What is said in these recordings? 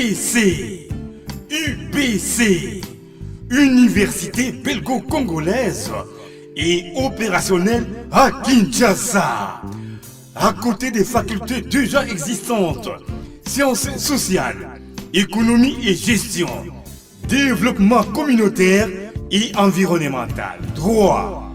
UBC. UBC. Université belgo-congolaise et opérationnelle à Kinshasa. À côté des facultés déjà existantes, sciences sociales, économie et gestion, développement communautaire et environnemental, droit,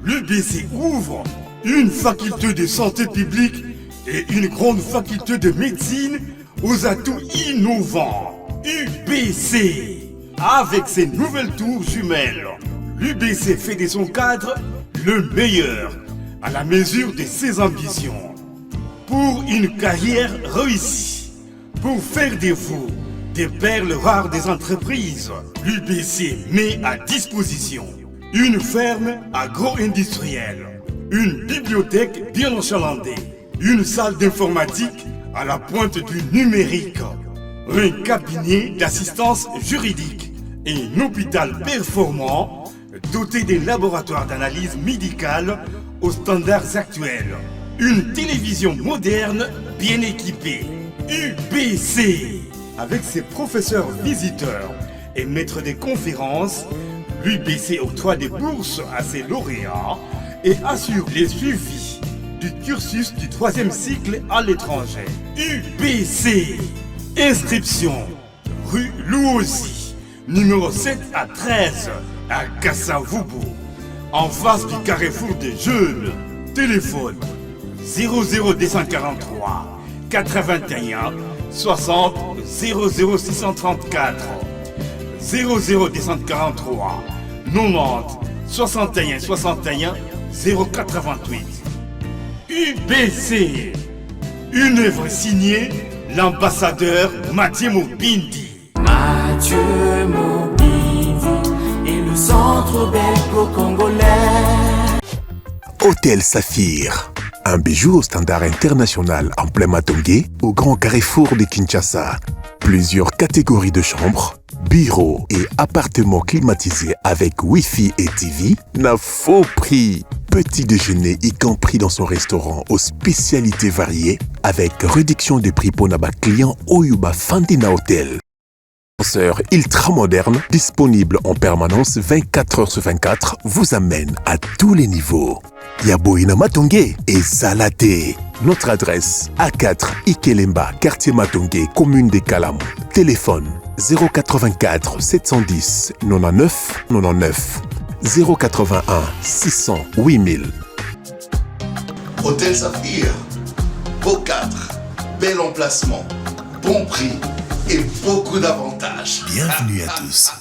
l'UBC ouvre une faculté de santé publique et une grande faculté de médecine aux atouts innovants. UBC, avec ses nouvelles tours jumelles, l'UBC fait de son cadre le meilleur à la mesure de ses ambitions. Pour une carrière réussie, pour faire de vous des perles rares des entreprises, l'UBC met à disposition une ferme agro-industrielle, une bibliothèque bien enchalandée, une salle d'informatique à la pointe du numérique, un cabinet d'assistance juridique et un hôpital performant doté d'un laboratoire d'analyse médicale aux standards actuels, une télévision moderne bien équipée. UBC, avec ses professeurs visiteurs et maîtres de conférences, l'UBC octroie des bourses à ses lauréats et assure les suivis du cursus du 3e cycle à l'étranger. UBC, inscription rue Louosi, numéro 7 à 13 à Kassavubu, en face du carrefour des jeunes. Téléphone 00243 81 60 00634 00243 90 61 61 088. UBC, une œuvre signée l'ambassadeur Mathieu Mobindi. Mathieu Mobindi et le centre belgo-congolais. Hôtel Saphir, un bijou au standard international en plein Matongé, au grand carrefour de Kinshasa. Plusieurs catégories de chambres, bureaux et appartements climatisés avec Wi-Fi et TV, n'a faux prix. Petit déjeuner y compris dans son restaurant aux spécialités variées, avec réduction des prix pour Naba client Oyuba Fandina Hotel. Ascenseur ultra moderne, disponible en permanence 24 heures sur 24, vous amène à tous les niveaux. Yaboina Matongé et Salaté. Notre adresse A4 Ikelemba, quartier Matongé, commune des Kalam. Téléphone 084 710 99 99 081 600 8000. Hôtel Saphir, beau cadre, bel emplacement, bon prix et beaucoup d'avantages. Bienvenue à tous.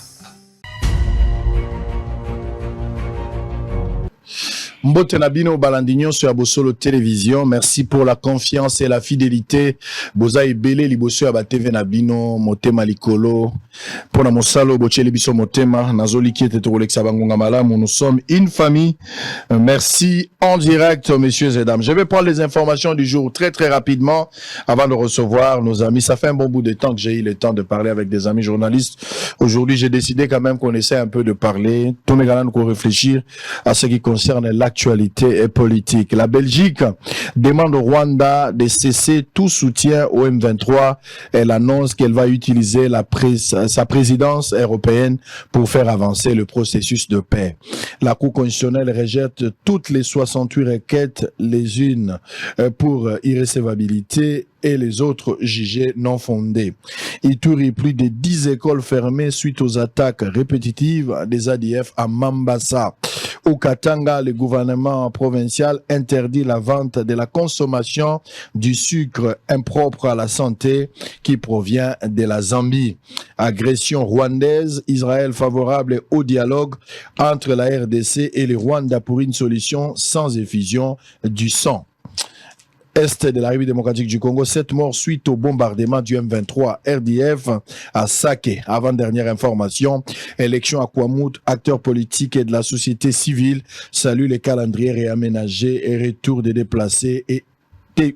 Mbote Nabino Balandinho sur Abosolo Télévision. Merci pour la confiance et la fidélité. Boza Ebele Liboso Aba TV Nabino, Motema Likolo. Pour na Mosalo, Bochele Biso Motema, Nazoli qui était au Lexabangonga Malamu. Nous sommes une famille. Merci en direct, messieurs et dames. Je vais prendre les informations du jour très rapidement avant de recevoir nos amis. Ça fait un bon bout de temps que j'ai eu le temps de parler avec des amis journalistes. Aujourd'hui, j'ai décidé quand même qu'on essaie un peu de parler. Tout le monde qu'on réfléchir à ce qui concerne l'actualité politique. La Belgique demande au Rwanda de cesser tout soutien au M23. Elle annonce qu'elle va utiliser sa présidence européenne pour faire avancer le processus de paix. La Cour constitutionnelle rejette toutes les 68 requêtes, les unes pour irrecevabilité et les autres jugées non fondées. Ituri, plus de 10 écoles fermées suite aux attaques répétitives des ADF à Mambasa. Au Katanga, le gouvernement provincial interdit la vente de la consommation du sucre impropre à la santé qui provient de la Zambie. Agression rwandaise, Israël favorable au dialogue entre la RDC et le Rwanda pour une solution sans effusion du sang. Est de la République démocratique du Congo, 7 morts suite au bombardement du M23 RDF à Sake. Avant-dernière information, élection à Kouamout, acteurs politiques et de la société civile saluent les calendriers réaménagés et retour des déplacés et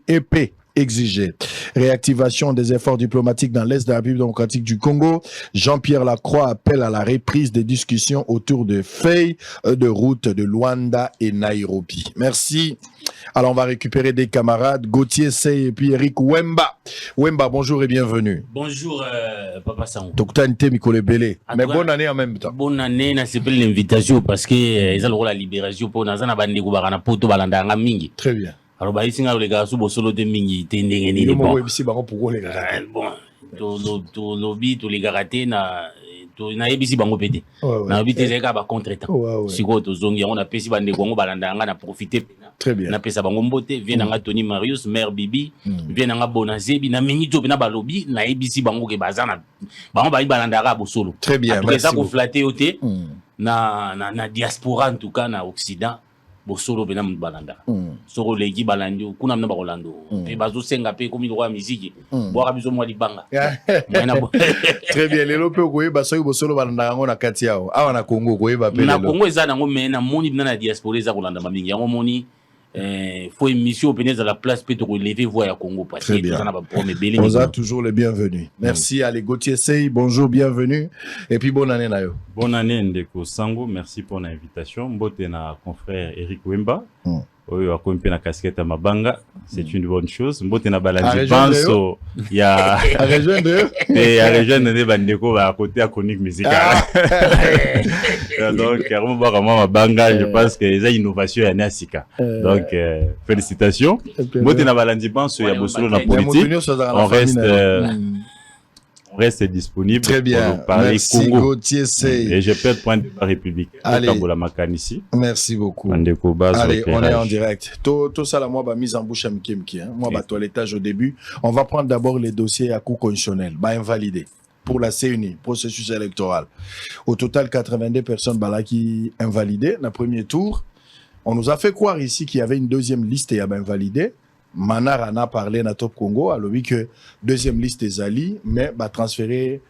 épais exigé. Réactivation des efforts diplomatiques dans l'Est de la République démocratique du Congo. Jean-Pierre Lacroix appelle à la reprise des discussions autour de feuilles de route de Luanda et Nairobi. Merci. Alors, on va récupérer des camarades, Gauthier Sey et puis Eric Wemba. Wemba, bonjour et bienvenue. Bonjour, Papa Sango. Docteur Nté Mikole Belé. Mais bonne année en même temps. Bonne année, na c'est l'invitation parce que ils ont la libération pour nous na bande ko bakana poto balanda nga mingi. Très bien. Alors ba isinga le gars sous solo de mingi tendenge ni bon. Bon, to lobby to les garaté na to na ebisi bango pété. Na bité zeka ba contre-temps. Siko to zongi on a pesi bande ko balanda nga na profiter. Très bien. Na pesa bango mbote vient nga Tony Marius mère Bibi vient nga Bonazebi na mingi to na balobi na ebisi bango ke bazana bango ba balanda ga bosolo. Très bien. Merci. Ça ko flatter oté na diaspora en tout cas na Occident bosolo bena balanda. Soro legi balandi kuna mna bakolando. Pe bazo senga pe komi droit musique. Boa biso mwa libanga. Très bien. Les lopé ko yeba so bosolo balanda ngo na kati yao. Awa na Congo ko yeba pe. Na Congo eza nango me na moni na diaspora eza kolanda mamingi. Yango moni faut une mission pénètre à la place peut te relever voix à Congo parce que on a toujours les bienvenus. Merci à les Gauthier Sey, bonjour, bienvenue et puis bonne année Nayo. Bonne année Ndeko Sango, merci pour l'invitation. Mbote na confrère Eric Wemba. Oyo akompe na casquette à Mabanga, c'est une bonne chose. Mbote na balandi banso ya à rejoindre et à rejoindre des bandeko à côté à chronique musicale. Donc vraiment Mabanga, je pense que les innovations ya Nasika. Donc félicitations. Mbote na balandi banso ya bosolo na politique. On reste disponible. Très bien. Pour parler merci Congo. Gauthier Sey. Et je peux être point de la République. Allez. Ici. Merci beaucoup. Allez, on est en direct. Tout ça, là, moi, bah, mise en bouche à Mkemki. Moi, bah, toilettage au début. On va prendre d'abord les dossiers à coût conditionnel. Bah, invalidés. Pour la CNI, processus électoral. Au total, 82 personnes, bah, là, qui invalidées. Dans le premier tour, on nous a fait croire ici qu'il y avait une deuxième liste et bah, invalidée. Manar en a parlé dans Top Congo, alors oui que deuxième liste des alliés, mais bah transférer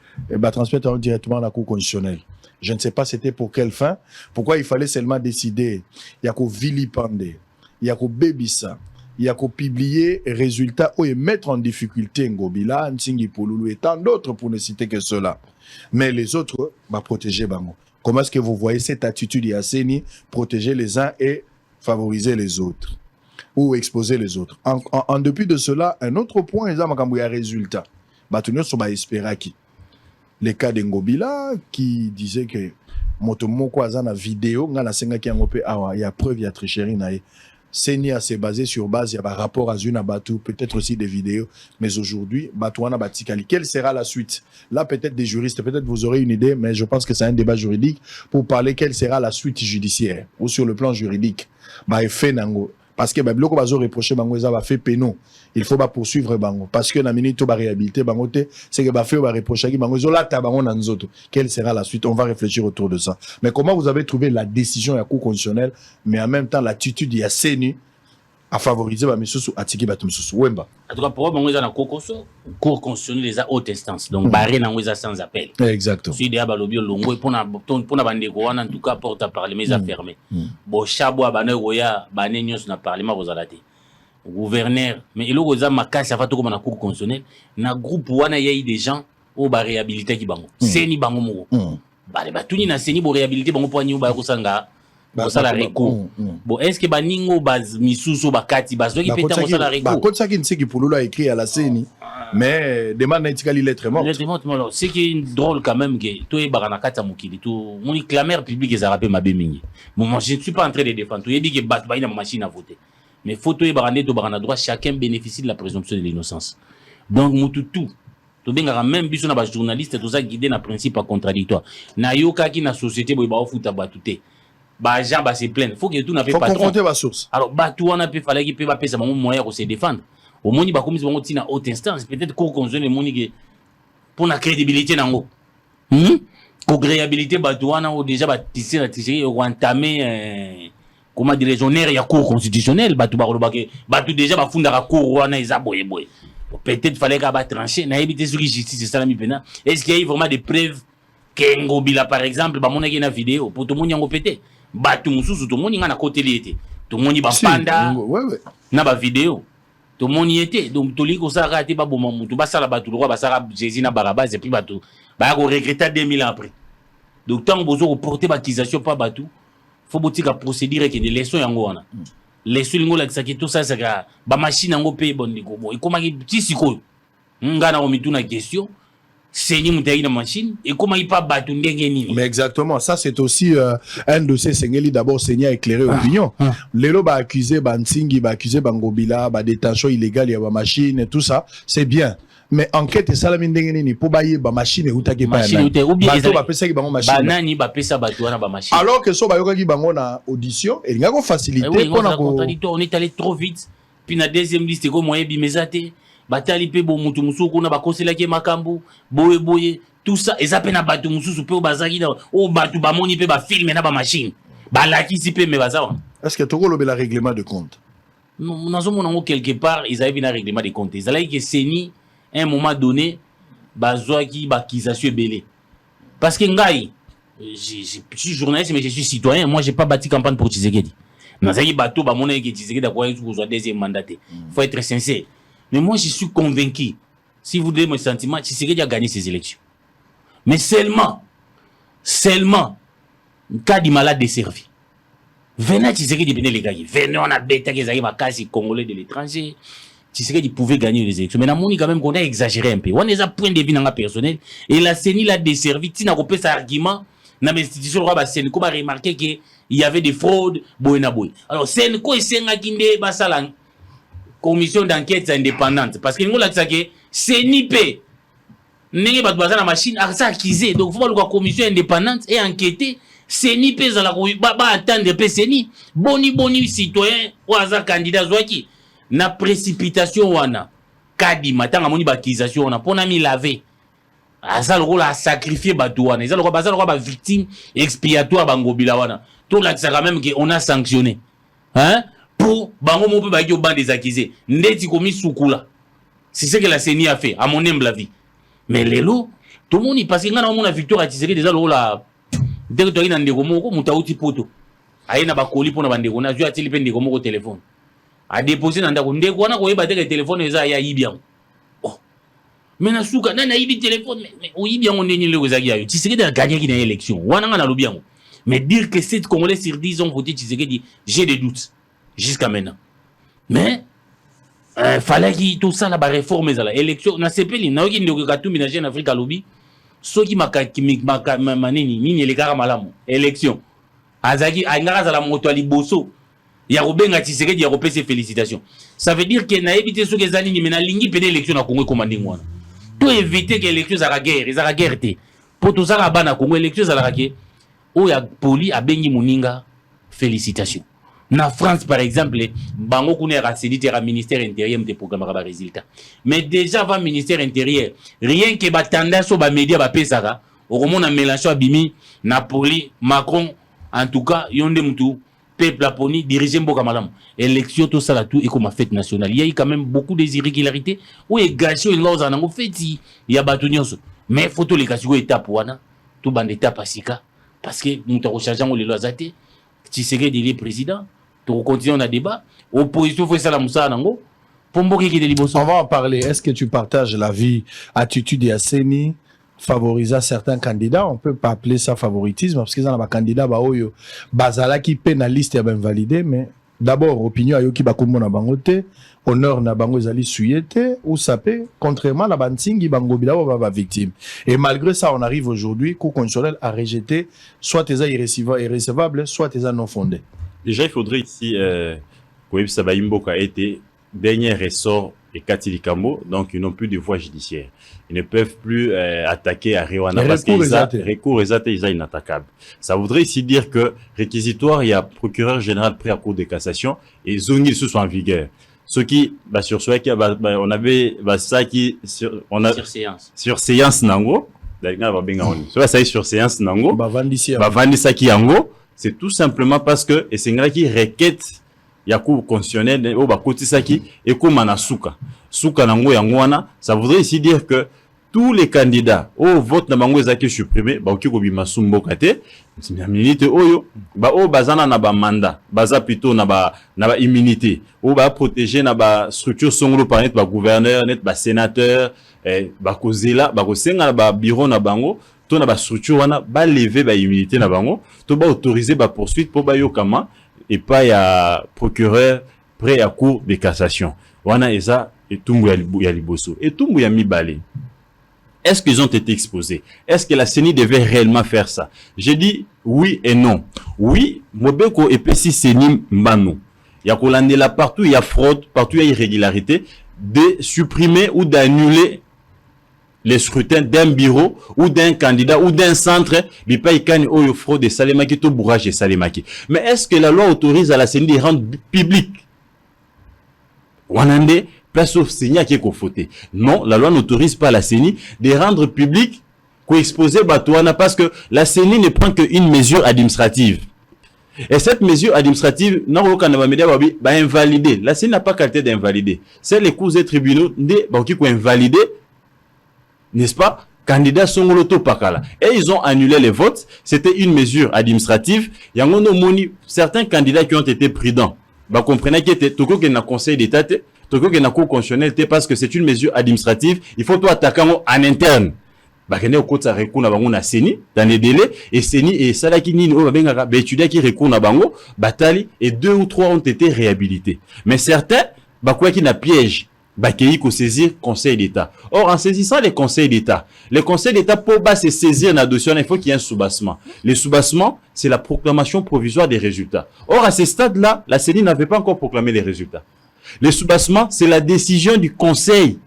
directement à la Cour constitutionnelle. Je ne sais pas c'était pour quelle fin, pourquoi il fallait seulement décider, il y a qu'au vilipender, il y a qu'au bébissa, il y a qu'au publier résultats ou mettre en difficulté Ngobila, Nsingi Pouloulou et tant d'autres pour ne citer que cela. Mais les autres, bah protéger Bango. Comment est-ce que vous voyez cette attitude Yasseni, protéger les uns et favoriser les autres? Ou exposer les autres. En dépit de cela, un autre point, il y a un résultat. Les cas de Ngobila qui disait que Motomoko a une vidéo, il y a preuve, il y a tricherie. Seni s'est basé sur base, il y a un rapport à Zuna Batou, peut-être aussi des vidéos, mais aujourd'hui, Batouana Batikali. Quelle sera la suite? Là, peut-être des juristes, peut-être vous aurez une idée, mais je pense que c'est un débat juridique pour parler quelle sera la suite judiciaire ou sur le plan juridique. Parce que Bloko Bazo reproché Bango va fait péno. Il faut poursuivre Bango. Parce que la minute va réhabiliter Bango, c'est que Bafé va reprocher Bango là Bango Nanzoto. Quelle sera la suite? On va réfléchir autour de ça. Mais comment vous avez trouvé la décision à la Cour constitutionnelle, mais en même temps l'attitude de CNI à favoriser Bamissousou à Tiki Batumsousou Wemba? En tout cas, pour moi, dans la Cour constitutionnelle, les haute instance. Donc, barré dans les sans appel. Exactement. Si des abalobi longo pour na bandeko en tout cas porte à parler mais à fermer. Bon chabo abane goya bane nyos na parlement rozalate. Gouverneur mais il oza makasi afa to comme na Cour constitutionnelle na groupe wana yayi des gens au ba réhabiliter ki bango. Seni bango mo. Ba le batuni na seni bo réhabiliter bango po nyi ba ko sanga. Bosala recours. Bon, est-ce que baningo baz misusu bakati bazo ki peta bosala recours? Quand ça qui ne sait qui pour a écrit à la CNI, mais demande n'intikali lettre morte. Lettre morte, alors c'est qui est drôle quand même que toi et baranakata mukili tout mon clameur public est rappelé ma bémingi. Bon, moi je ne suis pas en train de défendre. Tu dis que bat ba ina machine à voter. Mais photo et barandé to barana droit chacun bénéficie de la présomption de l'innocence. Donc mututu to benga même biso na ba journaliste tout ça guidé na principe contradictoire. Na yoka ki na société boy ba ofuta batute. Bah Jean bah c'est plein. Faut que tout n'a pas patron. Confronter ma source. Alors bah tout on a pu fallait qu'il peut pas payer ça moyen pour se défendre. Au moins il va comme ils vont tina haute instance peut-être qu'on consomme les moni pour la crédibilité nango. Crédibilité bah tout on a déjà bah tisser la tricherie ou entamer comment dire les honneurs il y a cour constitutionnel bah tout bah tout déjà bah funda la cour on a isa boy. Peut-être fallait qu'à ba trancher na éviter sur justice c'est ça la mi pena. Est-ce qu'il y a vraiment des preuves que Ngobila par exemple bah mon na vidéo pour tout le monde yango pété. Batu mususu tout le monde na côté lié tout le monde ba panda na ba vidéo tout le monde y était. Donc tout le monde a raté pas bon moment. Tout ça la bateau le roi ça Jésus na Barabas et puis bateau. Bah on regrette 2000 ans après. Donc tant que vous reporter l'accusation pas bateau, faut boutique à procédure que des leçons yango wana. Leçons ngo la ça tout ça c'est que ba machine yango paye bon diko. Et comment qui petit siko. Ngana o mituna question. C'est ni mutaï na machine et comment il pas bateau ndenge nini. Mais exactement, ça c'est aussi un dossier Sengeli d'abord Seigneur a éclairé opinion. Lelo ba accusé Bansingi, ba accusé Bangobila, ba détention illégale ya ba machine et tout ça, c'est bien. Mais enquête et salamine ndenge nini pour bailler ba machine et utaki ba machine ou bien bateau ba pesa ki bango machine. Ba nani ba pesa bateau na ba machine. Alors que so ba yoka ki bango na audition et ngako faciliter pour na contradictoire, on est allé trop vite. Puis na deuxième liste ko moyen bimezate. Batali pe bo mutu musuku na bakosela ke makambu boye tout ça eza pe na batu mususu pe bazaki na o batu ba moni pe ba filmer na ba machine ba laki si pe me bazawa. Est-ce que toko lobe la règlement de compte? Non nazo mona ngo quelque part ils avaient un règlement de compte. Ils allaient que seni un moment donné bazwa ki ba accusation belé. Parce que ngai je suis journaliste mais je suis citoyen, moi j'ai pas bâti campagne pour Tshisekedi. Nazaki bato ba mona ke Tshisekedi da kwa ko deuxième mandaté. Faut être sincère. Mais moi, je suis convaincu, si vous donnez mon sentiment, Tshisekedi a gagné ces élections. Mais seulement, cas du malade desservi. Venez Tshisekedi venez les gagner. Venez, on a bêta qu'ils arrivent à casser les Congolais de l'étranger. Tshisekedi pouvait gagner les élections. Mais dans mon quand même, on a exagéré un peu. On a un point de vue dans la personnel. Et la CENI l'a desservi. Si on a coupé cet argument, dans l'institution, on a remarqué qu'il y avait des fraudes. Alors, c'est quoi c'est qui basalang? Commission d'enquête indépendante parce que nous là que c'est nipé n'est pas basé la machine à ça accusé donc faut la commission indépendante et enquêter c'est nipé za la ba attendre PCNI boni citoyen ou za candidat zwaki na précipitation wana kadi matanga moni ba accusation on a pona mi laver asa le rôle à sacrifier bato wana ils ont bazar ba victime expiatoire bangobila wana tout là ça quand même qu'on a sanctionné hein pour bango mo pe ba ki oban des accusés ndeti komi sukula c'est ce que la CENI a fait à mon humble avis mais lelo tout le monde y passe ngana mo na victoire Tshisekedi déjà lo la directeur ina ndeko moko mutauti poto aina ba koli pona bandeko na ju atili pe ndeko moko téléphone a déposer na ndako ndeko wana ko yeba te téléphone eza ya yibian oh mais na suka na yibi téléphone mais o yibian on ndeni leko zaki ayo Tshisekedi a gagné qui élection wana ngana lo bian mais dire que 7 Congolais sur 10 ont voté Tshisekedi j'ai des doutes jusqu'à maintenant. Mais fallait que tout ça la réforme ça la élection na sepeli na oki ndoko katumbi na jeune Afrique lobby soki manini nini le kara malamu élection azaki angara za la moto ali boso ya rubenga Tshisekedi ya repese félicitations ça veut dire que na éviter soki ezali ni mena lingi pede élection na Congo komandi ngwana to éviter que élection za guerre te pour tout ça la bana Congo élection za la ke o ya poli abengi muninga félicitations. Na France, par exemple, bango kune racidité à ministère intérieur de programme à résultat. Mais déjà avant ministère intérieur, rien que ba tendance au ba média ba pesara, au moment na Mélenchon Abimi, Napoli, Macron, en tout cas, yonde mutu, peuple laponi, diriger Mboka Malam. Élection tout ça là tout et comme fête nationale. Il y a eu quand même beaucoup d'irrégularités. Où est gâché une loi en fait il y a batunios. Mais photo les cas étape wana, tout bande étape asika parce que nous t'avons changé les lois zaté. Tshisekedi est président. Pour continuer on a débat opposition faut ça la moussa nango pomboki qui deliboso. On va en parler. Est-ce que tu partages l'avis attitude de CENI favoriser certains candidats? On peut pas appeler ça favoritisme parce que ça na candidat ba oyo bazala qui pénaliste ya ben validé mais d'abord opinion ayoki ba komona bango te honneur na bango ezali suyete ou sapé contrairement la bantingi bango bila ba victime et malgré ça on arrive aujourd'hui cour constitutionnel a rejeté soit tes irrécevable soit tes non fondés. Déjà, il faudrait ici que Sabaïmboka ait été dernier ressort et Katilikambo, donc ils n'ont plus de voie judiciaire. Ils ne peuvent plus attaquer à Rwanda parce que recours est inattaquable. Ça voudrait ici dire que réquisitoire, il y a procureur général prêt à cour de cassation et zongi sous en vigueur. Ce qui, sur ce qui, on avait ça qui, on a sur séance nango, ça y est sur séance nango, ça qui yango. C'est tout simplement parce que et c'est qui requête ya cour constitutionnelle au bakoti saki et comme manasuka suka nango yangwana ça voudrait ici dire que tous les candidats au vote na bango ezaki supprimé ba oki ko bima sumboka te immunité oyo ba o bazana na ba mandat baza plutôt na ba immunité o ba protéger na ba structure songolo par net ba gouverneur net ba sénateur ba kozela ba kosenga na ba bureau na bango to na ba structure wana ba lever ba immunité na bango to ba autoriser ba poursuite pour ba yokama et pas ya procureur près à cour de cassation wana eza etumbu ya liboso etumbu ya mibale. Est-ce qu'ils ont été exposés? Est-ce que la CENI devait réellement faire ça? J'ai dit oui et non. Oui, Mobeko et Pessi CENI Mbano. Il y a Kolandela partout, il y a fraude, partout il y a irrégularité, de supprimer ou d'annuler les scrutins d'un bureau ou d'un candidat ou d'un centre, Bipaïkani ou fraude de Salemaki, tout bourrage de Salemaki. Mais est-ce que la loi autorise à la CENI de rendre public? Wanande, place au CENI qui est confronté. Non, la loi n'autorise pas la CENI de rendre public qu'exposer Batouana parce que la CENI ne prend qu'une mesure administrative. Et cette mesure administrative, n'a invalidé. La CENI n'a pas qualité d'invalider. C'est les cours et tribunaux qui ont invalidé, n'est-ce pas, candidats Songoloto Pakala. Et ils ont annulé les votes. C'était une mesure administrative. Il y a certains candidats qui ont été prudents. Bah, comprenez qu'il était tout qu'il y a un conseil d'État, tout qu'il y a un cour constitutionnel, parce que c'est une mesure administrative. Il faut toi attaquer en interne. Bah, qu'il y a un côté recours na CENI dans les délais et CENI et Salakini étudiants qui recours na bango batali et 2 ou 3 ont été réhabilités. Mais certains, bah quoi qu'il y a piège. Bakei ko saisir Conseil d'État. Or, en saisissant les Conseils d'État, pour se saisir la dossier, il faut qu'il y ait un soubassement. Le soubassement, c'est la proclamation provisoire des résultats. Or, à ce stade-là, la CENI n'avait pas encore proclamé les résultats. Le soubassement, c'est la décision du Conseil.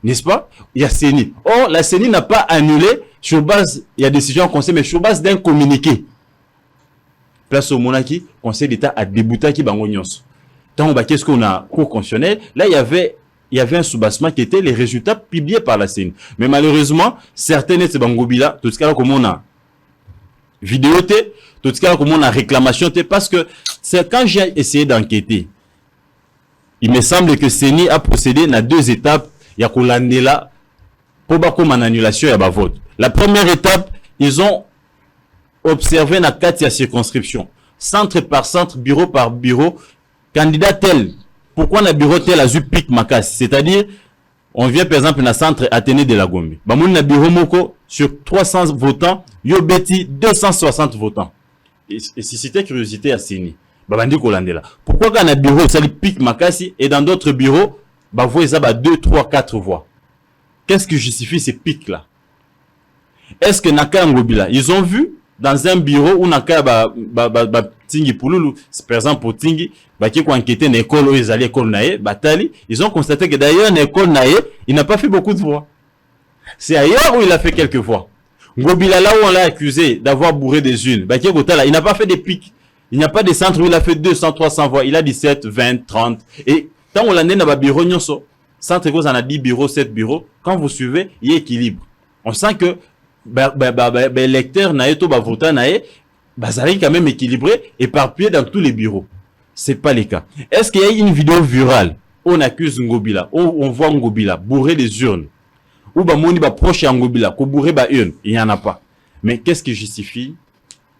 N'est-ce pas? Il y a CENI. Or, la CENI n'a pas annulé sur base, il y a décision au Conseil, mais sur base d'un communiqué. Place au Monaki, Conseil d'État a débouté qui bangonyos. Qu'est-ce qu'on a cours constitutionnel? Là, il y avait un soubassement qui était les résultats publiés par la CENI. Mais malheureusement, certaines de ces bangobila, tout ce cas comme on a vidéo, tout ce cas comme on a réclamation, parce que c'est quand j'ai essayé d'enquêter, il me semble que CENI a procédé dans 2 étapes. Il y a Kolandela pour comme en annulation, il y a vote. La première étape, ils ont observé dans 4 circonscriptions, centre par centre, bureau par bureau. Candidat tel, pourquoi le bureau tel a eu pic makas? C'est-à-dire, on vient par exemple dans le centre Athénée de la Gombe. Bamoun na bureau moko sur 300 votants, yo beti 260 votants. Et si c'était curiosité à CENI, babandi kolandela. Pourquoi quand on a bureau ça le pic makasi et dans d'autres bureaux, bah voix ça 2, 3, 4 voix. Qu'est-ce qui justifie ces pics là? Est-ce que Naka Ngobila, ils ont vu dans un bureau où Naka Tingi Pouloulou, par exemple pour Tingi, qui ont enquêté dans l'école où ils allaient l'école naïe, Batali, ils ont constaté que d'ailleurs l'école naïe, il n'a pas fait beaucoup de voix. C'est ailleurs où il a fait quelques voix. Ngobila là où on l'a accusé d'avoir bourré des unes, il n'a pas fait des pics. Il n'y a pas de centre où il a fait 200, 300 voix. Il a 17, 20, 30. Et tant on l'a né dans le bureau, centre cause en a 10 bureaux, 7 bureaux. Quand vous suivez, il y a équilibre. On sent que l'électeur naïe, tout votant naïe, ça arrive quand même équilibré, éparpillé dans tous les bureaux. C'est pas le cas. Est-ce qu'il y a une vidéo virale où on accuse Ngobila, où on voit Ngobila bourrer les urnes, ou Bamoni va proche à Ngobila, qu'on bourrer ba urne? Il n'y en a pas. Mais qu'est-ce qui justifie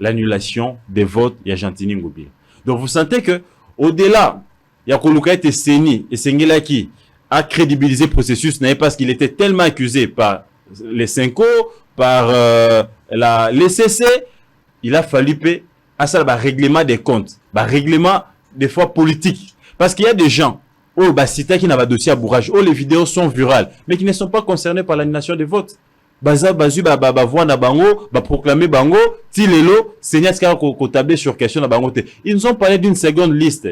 l'annulation des votes Yajantini Ngobila? Donc vous sentez que, au-delà, Yakoluka était CENI et Sengelaki a crédibilisé le processus, parce qu'il était tellement accusé par les Cinco, par l'ECC, il a fallu payer à ça le règlement des comptes, le règlement des fois politique. Parce qu'il y a des gens, qui n'ont pas de dossier à bourrage, les vidéos sont virales, mais qui ne sont pas concernés par l'annulation des votes. Proclamer bango, tilelo, Seigneur ko tablé sur question na bango. Ils nous ont parlé d'une seconde liste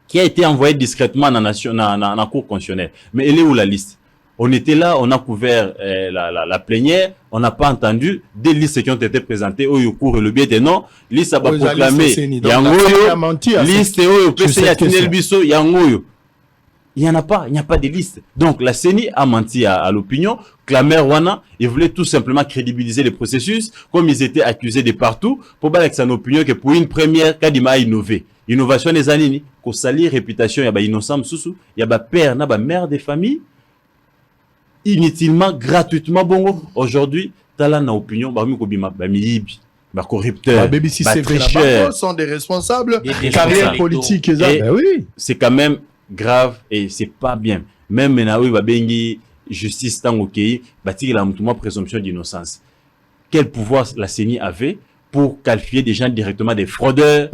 qui a été envoyée discrètement dans la cour constitutionnelle. Mais elle est où la liste? On était là, on a couvert la plénière, on n'a pas entendu des listes qui ont été présentées au cours le biais des noms, liste à proclamer Yangoyo, liste au PC Yatinel Bisso, Yangoyo. Il n'y en a pas, il n'y a pas de liste. Donc la CENI a menti à l'opinion. Clamer Wana, ils voulaient tout simplement crédibiliser le processus, comme ils étaient accusés de partout, pour battre avec son opinion que pour une première, Kadima a innové. Innovation des années, qu'on salit réputation, il y a innocent Moussou, il y a père, il y a mère des familles. inutilement, gratuitement. Bon, aujourd'hui, tu as là une opinion, corrupteur, tricheur, sont des responsables, carrière politique. Oui. C'est quand même grave et c'est pas bien. Même maintenant, justice tant au pays, la présomption d'innocence. Quel pouvoir la CENI avait pour qualifier des gens directement des fraudeurs,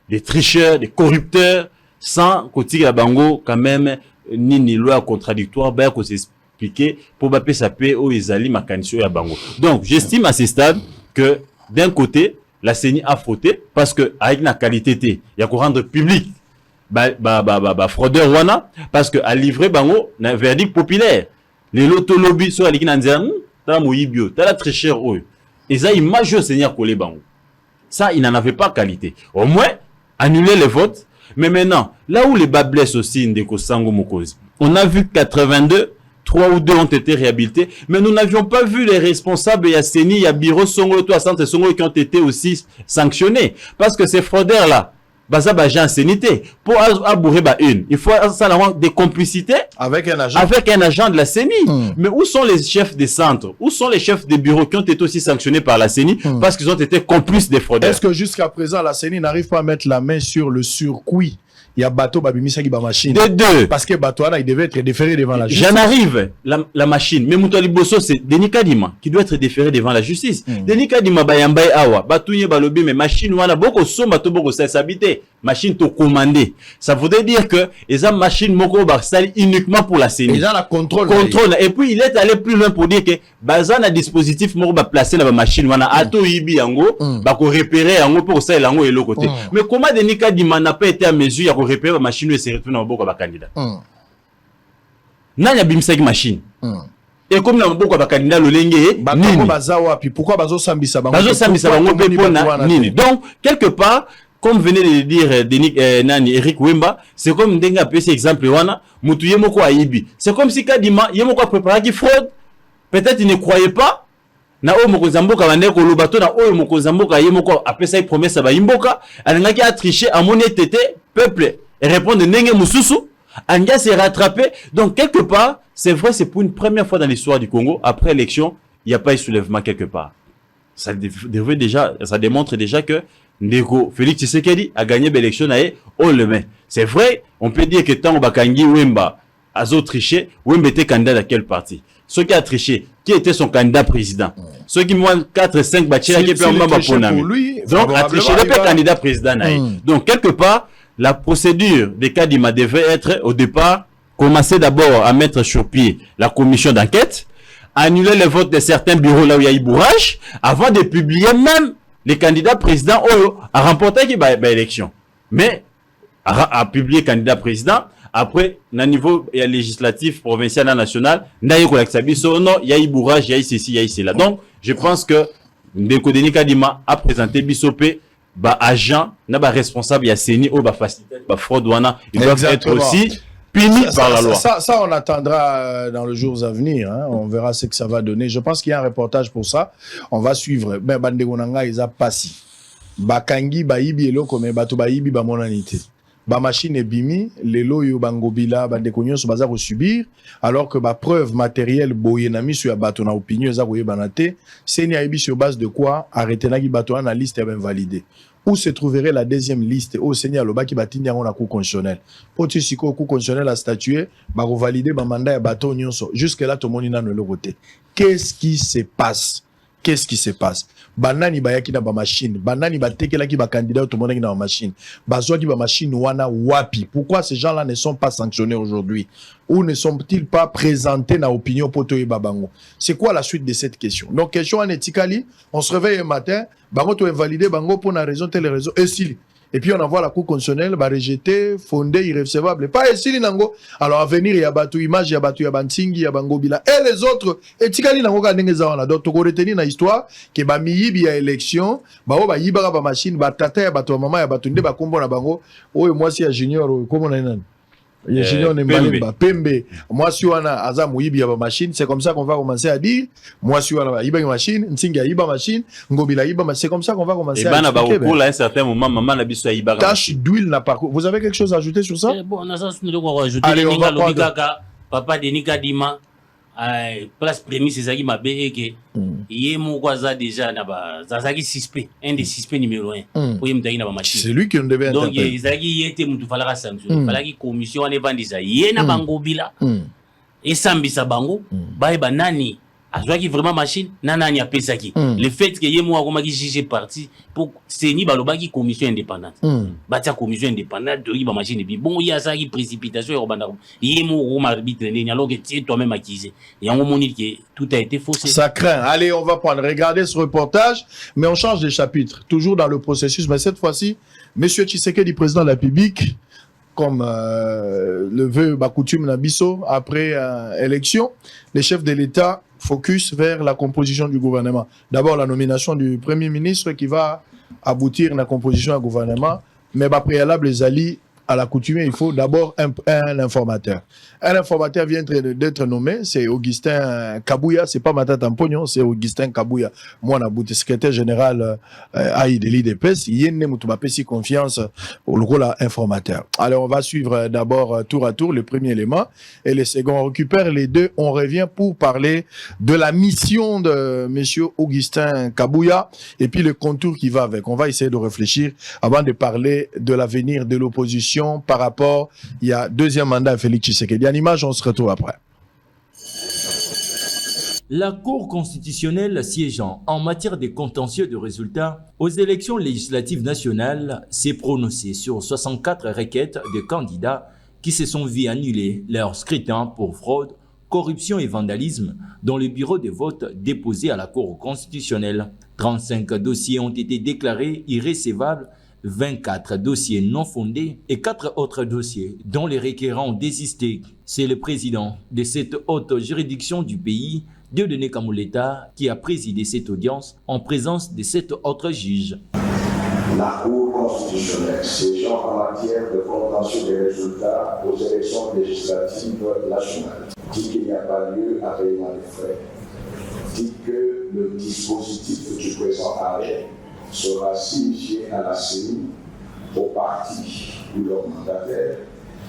des tricheurs, des corrupteurs, sans que la bango quand même ni loi contradictoire, qu'on s'expliquer pour baper sa paix aux Isali Makancho et à bango. Donc, j'estime à ce stade que d'un côté, la CENI a fauté parce que avec la qualité, il y a qu'on rendre public fraudeur wana parce que à livrer bango un verdict populaire. Les loto lobby sur la ligue nandian, t'as moyibio, t'as la très cher eux. Et ça, il majeur seigneur collé bango. Ça, il n'en avait pas qualité. Au moins, annuler les votes. Mais maintenant, là où les bas blessent aussi, Ndeko Sango Mokozi, on a vu 82, 3 ou 2 ont été réhabilités, mais nous n'avions pas vu les responsables, il y a Seni, il y a Biro Songo, toi, Centre Songo, qui ont été aussi sanctionnés. Parce que ces fraudeurs-là, baza agent sanité pour abourer une, il faut ça des complicités avec un agent de la CENI. Mais où sont les chefs des centres, où sont les chefs des bureaux qui ont été aussi sanctionnés par la CENI parce qu'ils ont été complices des fraudeurs? Est-ce que jusqu'à présent la CENI n'arrive pas à mettre la main sur le surcoût? Il y a bateau babimisa qui ba machine. De deux. Parce que bateau il devait être déféré devant la justice. J'en arrive la machine. Mais Moutali Bosso c'est Denis Kadima qui doit être déféré devant la justice. Denis Kadima bayambay awa batouye balobi mais machine wana boko so bato boko s'habiter. Machine to commander. Ça voudrait dire que les machines moko ba sali uniquement pour la CENI. Ils ont la contrôle. Et puis il est allé plus loin pour dire que bazan a dispositif moko ba placer la machine wana ato yibi yango ba ko repérer yango pour ça yango et l'autre côté. Mais comment Denis Kadima n'a pas été à mesure pour repérer la machine et se retourner au boko ba candidat. Nanya bimsaki machine. Et comme na boko ba candidat lolenge nini bazawa puis pourquoi bazo sambisa bango nini. Donc quelque part comme venait de le dire Denis Eric Wemba, c'est comme Ndenga peut cet exemple wana mutu yemoko aibi. C'est comme si Kadima yemoko préparer qui fraude. Peut-être il ne croyait pas na o moko zamboka bande ko lobato na o moko zamboka yemoko apesa une promesse ba imboka alingaki a tricher à mon tété peuple et répondre ndenge mususu anga se rattraper. Donc quelque part c'est vrai, c'est pour une première fois dans l'histoire du Congo après élection il n'y a pas eu soulèvement quelque part. Ça devrait déjà, ça démontre déjà que Ndeko Félix Tshisekedi a gagné l'élection au Lemain. C'est vrai, on peut dire que tant Bakangi Wemba a triché, Wemba était candidat à quel parti? Ceux qui a triché, qui était son candidat président? Ceux qui m'ont 4-5 bâtiments qui peuvent m'en pour lui. Donc a triché le candidat président. Donc quelque part, la procédure des Kadima devait être au départ commencer d'abord à mettre sur pied la commission d'enquête, annuler les votes de certains bureaux là où il y a eu bourrage, avant de publier même les candidats présidents à remporter l'élection. Mais à publier candidat président, après, au niveau législatif, provincial et national, il y a eu bourrage, il y a eu ceci, il y a eu cela. Donc, je pense que Ndeko Denis Kadima a présenté Bissopé, agent, responsable, il y a CENI, facilité, fraude, ils doivent être aussi punis par la loi. Ça, on attendra dans les jours à venir. Hein. On verra ce que ça va donner. Je pense qu'il y a un reportage pour ça. On va suivre. Ben, Bandegonanga, ils ont passé. Bakangi, Baibi, et l'autre, mais Bato Baibi, Bamonanité. Ba machine est bimi, les lots yo bangobila, bandekonyo se bazar au subir, alors que ba preuve matérielle boyenami sur bato na opinion za boye banate, c'est ni aibi sur base de quoi arrêter na ki bato na liste et ben validé. Où se trouverait la deuxième liste au Seigneur Loba qui batini yango na cour constitutionnelle. Poti siko cour constitutionnelle a statué, ba valider ba mandat ya bato nyonso. Jusque là tout le monde na le côté. Qu'est-ce qui se passe? Qu'est-ce qui se passe? Banani bayaki na ba machine, banani batekela ki ba candidat tout le monde na ba machine. Bazwa ki ba machine wana wapi? Pourquoi ces gens-là ne sont pas sanctionnés aujourd'hui? Ou ne sont-ils pas présentés na opinion poto e babango? C'est quoi la suite de cette question? Donc question en etikali, on se réveille un matin, bango to invalider bango pour une raison telle raison et si. Et puis on envoie la cour constitutionnelle, bah rejeté, fondé, irrécevable. Pas ici nango. Alors à venir il y a batu image, il y a batu yabantingi, il y a bangobila et les autres. Et tikali nango ka ndenge zawana. Donc to retenir na histoire que ba miyibi ya élection, ba o ba yibara ba machine, ba tata ya batu mama ya batu nde ba kombo na bango. Oye moi si ya junior comment na nani? Il junior ne Malemba, Pembe. Moi si wana aza muyibi ya ba machine, c'est comme ça qu'on va commencer à dire. Moi si wana yiba machine, ntinga yiba machine, ngobila yiba machine, c'est comme ça qu'on va commencer à dire. Et ben à un certain moment maman na biso yiba. Tache d'huile n'a pas. Vous avez quelque chose à ajouter sur ça? Bon, on a ça nous devons rajouter. Allez, on va prendre. Papa Denis Kadima place prémisse ezaki mabe eke ye moko aza déjà na ba zazaki suspect, un des suspects numéro 1 pour yemtaki na ba machine. C'est lui qui nous devait interpeller. Donc ezaki yete mutu falaka sanction, falaki commission ane vandisa ye na bango bila. Et sambisa bango ba eba nani azwaki vraiment machine nanani apesaki. Le fait que ye moko akomaki juge parti pour seni balobaki commission indépendante. Batia commission indépendante de ba machine bi bon ya ça qui précipitation et robanda ye moko arbitre ne alors que tu es toi-même accusé. Yango moni que tout a été faussé. Ça craint. Allez, on va prendre regarder ce reportage mais on change de chapitre, toujours dans le processus mais cette fois-ci monsieur Tshisekedi président de la République comme le veut Bakoutum Nabiso après élection, les chefs de l'État focus vers la composition du gouvernement. D'abord la nomination du Premier ministre qui va aboutir à la composition du gouvernement, mais préalable les alliés à la coutume, il faut d'abord un informateur. Un informateur vient d'être nommé, c'est Augustin Kabouya, c'est pas Matata Mpognon, c'est Augustin Kabouya. Moi, on a secrétaire général de l'IDPS, il y a une confiance pour le rôle informateur. Alors, on va suivre d'abord tour à tour le premier élément et le second. On récupère les deux, on revient pour parler de la mission de monsieur Augustin Kabouya et puis le contour qui va avec. On va essayer de réfléchir avant de parler de l'avenir de l'opposition par rapport, il y a deuxième mandat à Félix Tshisekedi. En image, on se retrouve après. La Cour constitutionnelle siégeant en matière de contentieux de résultats aux élections législatives nationales s'est prononcée sur 64 requêtes de candidats qui se sont vus annuler leur scrutin pour fraude, corruption et vandalisme dans le bureau de vote déposé à la Cour constitutionnelle. 35 dossiers ont été déclarés irrécevables, 24 dossiers non fondés et 4 autres dossiers dont les requérants ont désisté. C'est le président de cette haute juridiction du pays, Dieudonné Kamuleta, qui a présidé cette audience en présence de 7 autres juges. La Cour constitutionnelle siégeant en matière de contentieux des résultats aux élections législatives nationales dit qu'il n'y a pas lieu à paiement des frais, dit que le dispositif du présent arrêt sera signifié à la CENI, aux partis ou leurs mandataires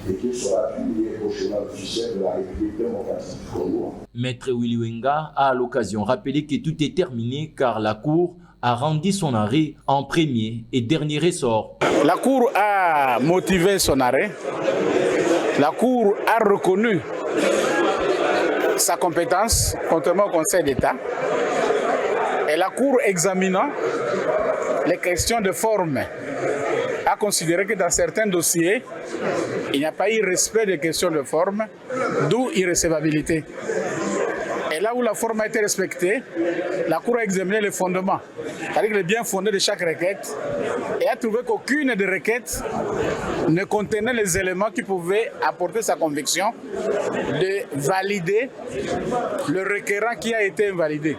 et qu'il sera publié au journal officiel de la République démocratique du Congo. Maître Willy Wenga a à l'occasion rappelé que tout est terminé car la Cour a rendu son arrêt en premier et dernier ressort. La Cour a motivé son arrêt. La Cour a reconnu sa compétence, contrairement au Conseil d'État. Et la Cour examinant les questions de forme a considéré que dans certains dossiers, il n'y a pas eu respect des questions de forme, d'où irrécevabilité. Et là où la forme a été respectée, la Cour a examiné les fondements, c'est-à-dire le bien fondé de chaque requête, et a trouvé qu'aucune des requêtes ne contenait les éléments qui pouvaient apporter sa conviction de valider le requérant qui a été invalidé.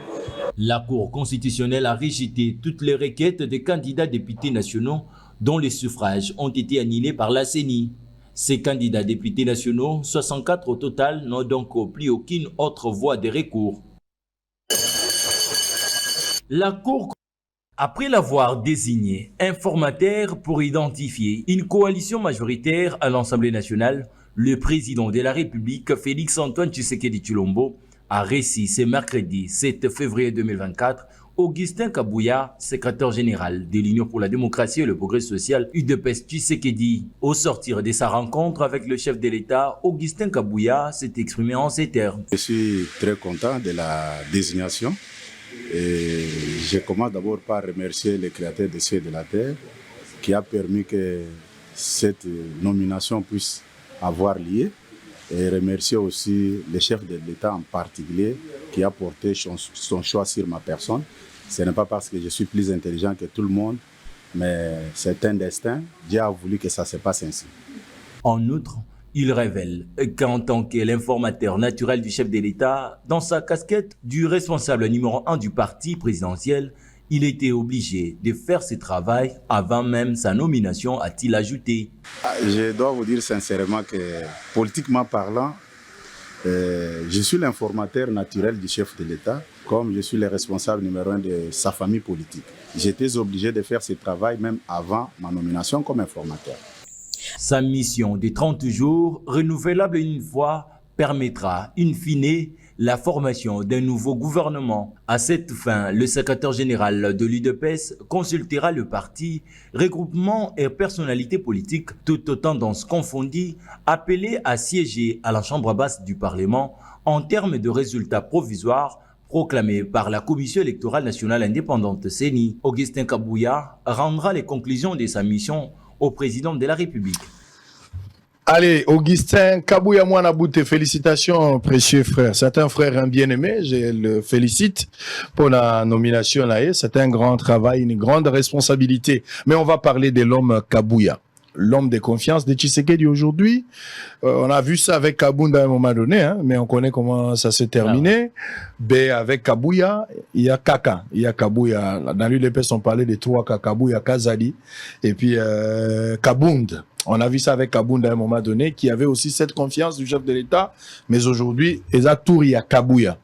La Cour constitutionnelle a rejeté toutes les requêtes des candidats députés nationaux dont les suffrages ont été annulés par la CENI. Ces candidats députés nationaux, 64 au total, n'ont donc plus aucune autre voie de recours. La Cour, après l'avoir désigné informateur pour identifier une coalition majoritaire à l'Assemblée nationale, le président de la République, Félix-Antoine Tshisekedi Tshilombo, a reçu ce mercredi 7 février 2024 Augustin Kabouya, secrétaire général de l'Union pour la démocratie et le progrès social UDPS Tshisekedi. Au sortir de sa rencontre avec le chef de l'État, Augustin Kabouya s'est exprimé en ces termes. Je suis très content de la désignation et je commence d'abord par remercier le créateur des cieux et de la terre qui a permis que cette nomination puisse avoir lieu. Et remercier aussi le chef de l'État en particulier qui a porté son choix sur ma personne. Ce n'est pas parce que je suis plus intelligent que tout le monde, mais c'est un destin. Dieu a voulu que ça se passe ainsi. En outre, il révèle qu'en tant que l'informateur naturel du chef de l'État, dans sa casquette du responsable numéro 1 du parti présidentiel, il était obligé de faire ce travail avant même sa nomination, a-t-il ajouté. Je dois vous dire sincèrement que, politiquement parlant, je suis l'informateur naturel du chef de l'État, comme je suis le responsable numéro 1 de sa famille politique. J'étais obligé de faire ce travail même avant ma nomination comme informateur. Sa mission de 30 jours, renouvelable une fois, permettra, in fine, la formation d'un nouveau gouvernement. À cette fin, le secrétaire général de l'UDPS consultera le parti, regroupement et personnalités politiques, toutes tendances confondues, appelées à siéger à la Chambre basse du Parlement en termes de résultats provisoires proclamés par la Commission électorale nationale indépendante CENI. Augustin Kabouya rendra les conclusions de sa mission au président de la République. Allez, Augustin Kabouya Mouanaboute, félicitations, précieux frère. C'est un frère bien-aimé, je le félicite pour la nomination. C'est un grand travail, une grande responsabilité. Mais on va parler de l'homme Kabouya, l'homme de confiance de Tshisekedi aujourd'hui. On a vu ça avec Kabounda à un moment donné, hein, mais on connaît comment ça s'est terminé. Ben, avec Kabouya, il y a Kaka, il y a Kabouya. Dans l'UDPS, on parlait de trois Kabouya, Kazali, et puis Kabound. On a vu ça avec Kabounda à un moment donné, qui avait aussi cette confiance du chef de l'État, mais aujourd'hui, il y a Kabouya.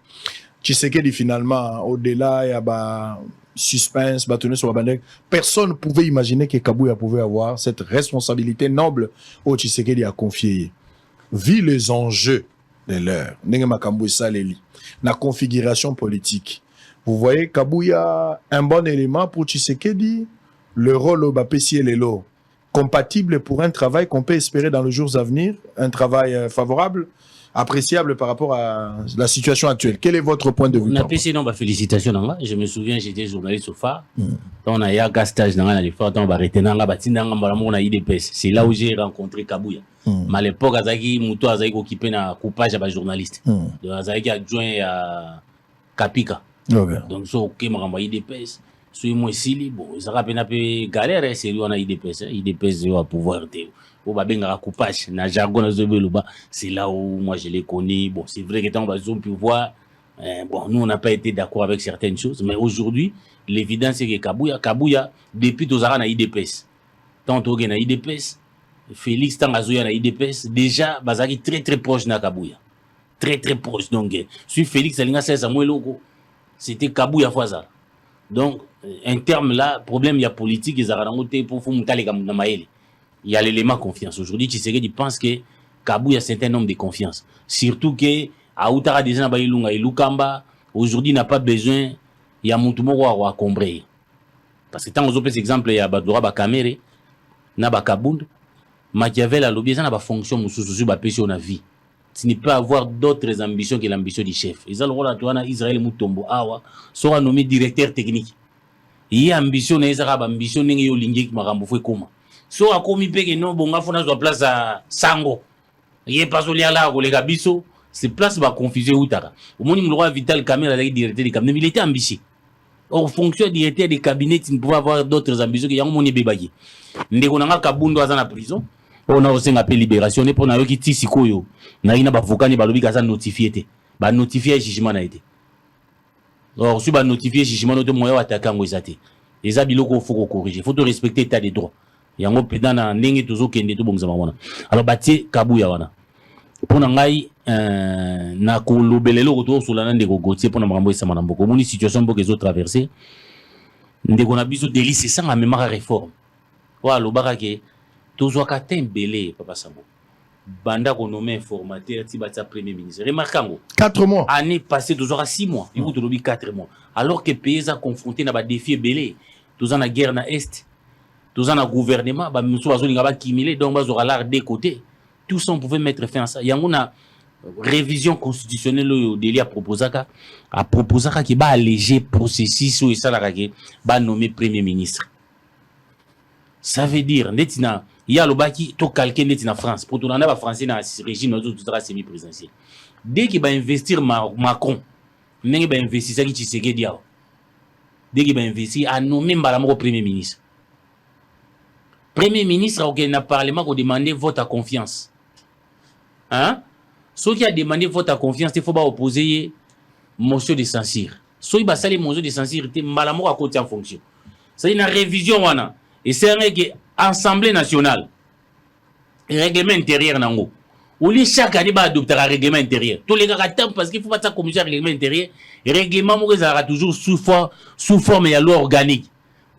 Tshisekedi, finalement, au-delà, il y a suspense, bâtonné sur la bandette. Personne ne pouvait imaginer que Kabouya pouvait avoir cette responsabilité noble au Tshisekedi a confié. Vu les enjeux de l'heure, la configuration politique, vous voyez Kabouya, un bon élément pour Tshisekedi, le rôle au Bapessi et Lelo, compatible pour un travail qu'on peut espérer dans les jours à venir, un travail favorable, appréciable par rapport à la situation actuelle. Quel est votre point de vue? On a passé félicitations. Je me souviens, j'étais journaliste au phare. On a eu un stage dans les phares, on a arrêté dans la IDPS. C'est là où j'ai rencontré Kabouya. Mais à l'époque, Azaki Mouto Azaki occupé un coupage à journaliste. Donc Azaki adjoint à Kapika. Donc ça, ok, m'a renvoyé IDPS. Suis moi ici, bon, ça rappelle un peu galère, c'est lui on a IDPS, IDPS va pouvoir te, au babenga coupage, na jargon c'est là où moi je les connais. Bon, c'est vrai que tant on peut voir, bon, nous on n'a pas été d'accord avec certaines choses, mais aujourd'hui, l'évidence c'est que Kabouya, depuis tous na IDPS, tant que na IDPS, Félix Tangazoya na IDPS, déjà, bazaki très très proche na Kabouya, très très proche. Donc, si Félix Alinga Samuel Loko, c'était Kabouya Fazal. Donc, un terme là, problème, il y a politique, il y a l'élément confiance. Aujourd'hui, Tshisekedi pense que Kabouya, c'est un homme de confiance. Surtout que, à Outara, aujourd'hui, n'a pas besoin, il y a Moutoumoro à combrer. Parce que tant que vous exemple, il y a Badora Bakamere, Naba Kabound, Machiavel a l'objet, ça n'a pas fonction, sur la vie. Tu ne peux avoir d'autres ambitions que l'ambition du chef. Ils ont le rôle à Israël Moutombo Awa sera nommé directeur technique. Il y a ambition, il y a ambition, il y a linguique maramboué comment. So a commis que non bon a fona sur place à Sango. Il y a pas solé là les gabiso, c'est place va confuser Outara. Au moment où le roi Vital Kamel a directeur des cabinets, il était ambitieux. En fonction directeur des cabinets, tu ne pouvais avoir d'autres ambitions que y a mon bébaye. Ndekonanga Kabundo à la prison. On a aussi appelé libération et pour qui tisi koyo na ina ba voka ni ba lobi kaza notifié té ba notifié jugement na été. Or si ba notifié jugement no te moyo attaquer ngo ezate eza biloko faut corriger, faut respecter l'état des droits yango peda na ndenge tozo kende to bongza wana. Alors batie Kabouya wana pour ngai na ko lobelelo ko to solana ndeko gotier pour na makambo esa mana mboko moni situation mboko ezo traverser ndeko na biso délice sans même réforme wa lobaka ke tous à Tembélé, Papa Sambo. Banda renommé informateur, Tibata Premier ministre. Remarquons. 4 mois. Année passée, tous à 6 mois. Il vous dit 4 mois. Alors que les pays ont confronté à des défis belés. Tous en la guerre dans l'Est. Tous en la gouvernement. Nous sommes kimilé, donc nous aurons l'art des côtés. Tout ça, on pouvait mettre fin à ça. Il y a une révision constitutionnelle au délit à proposer qui va alléger le processus où il va nommer Premier ministre. Ça veut dire, il y a le baki to calquer net en France pour tout le français dans le régime tout semi présidentiel. Dès qu'il va investir Macron, il va investir ça qui Tshisekedi. Dès qu'il va investir à nommer Mbalamo premier ministre. Premier ministre au Parlement qui a demandé vote à confiance. Hein? Ceux qui a demandé vote à confiance, il faut pas opposer motion de censure. Ceux qui va saler motion de censure, Mbalamo a côté en fonction. C'est une révision wana. Et c'est un Assemblée nationale, règlement intérieur nango. Ou les chaque année va adopter un règlement intérieur. Tous les gars attendent parce qu'il faut pas ça commission règlement intérieur. Règlement sera toujours sous forme et loi organique.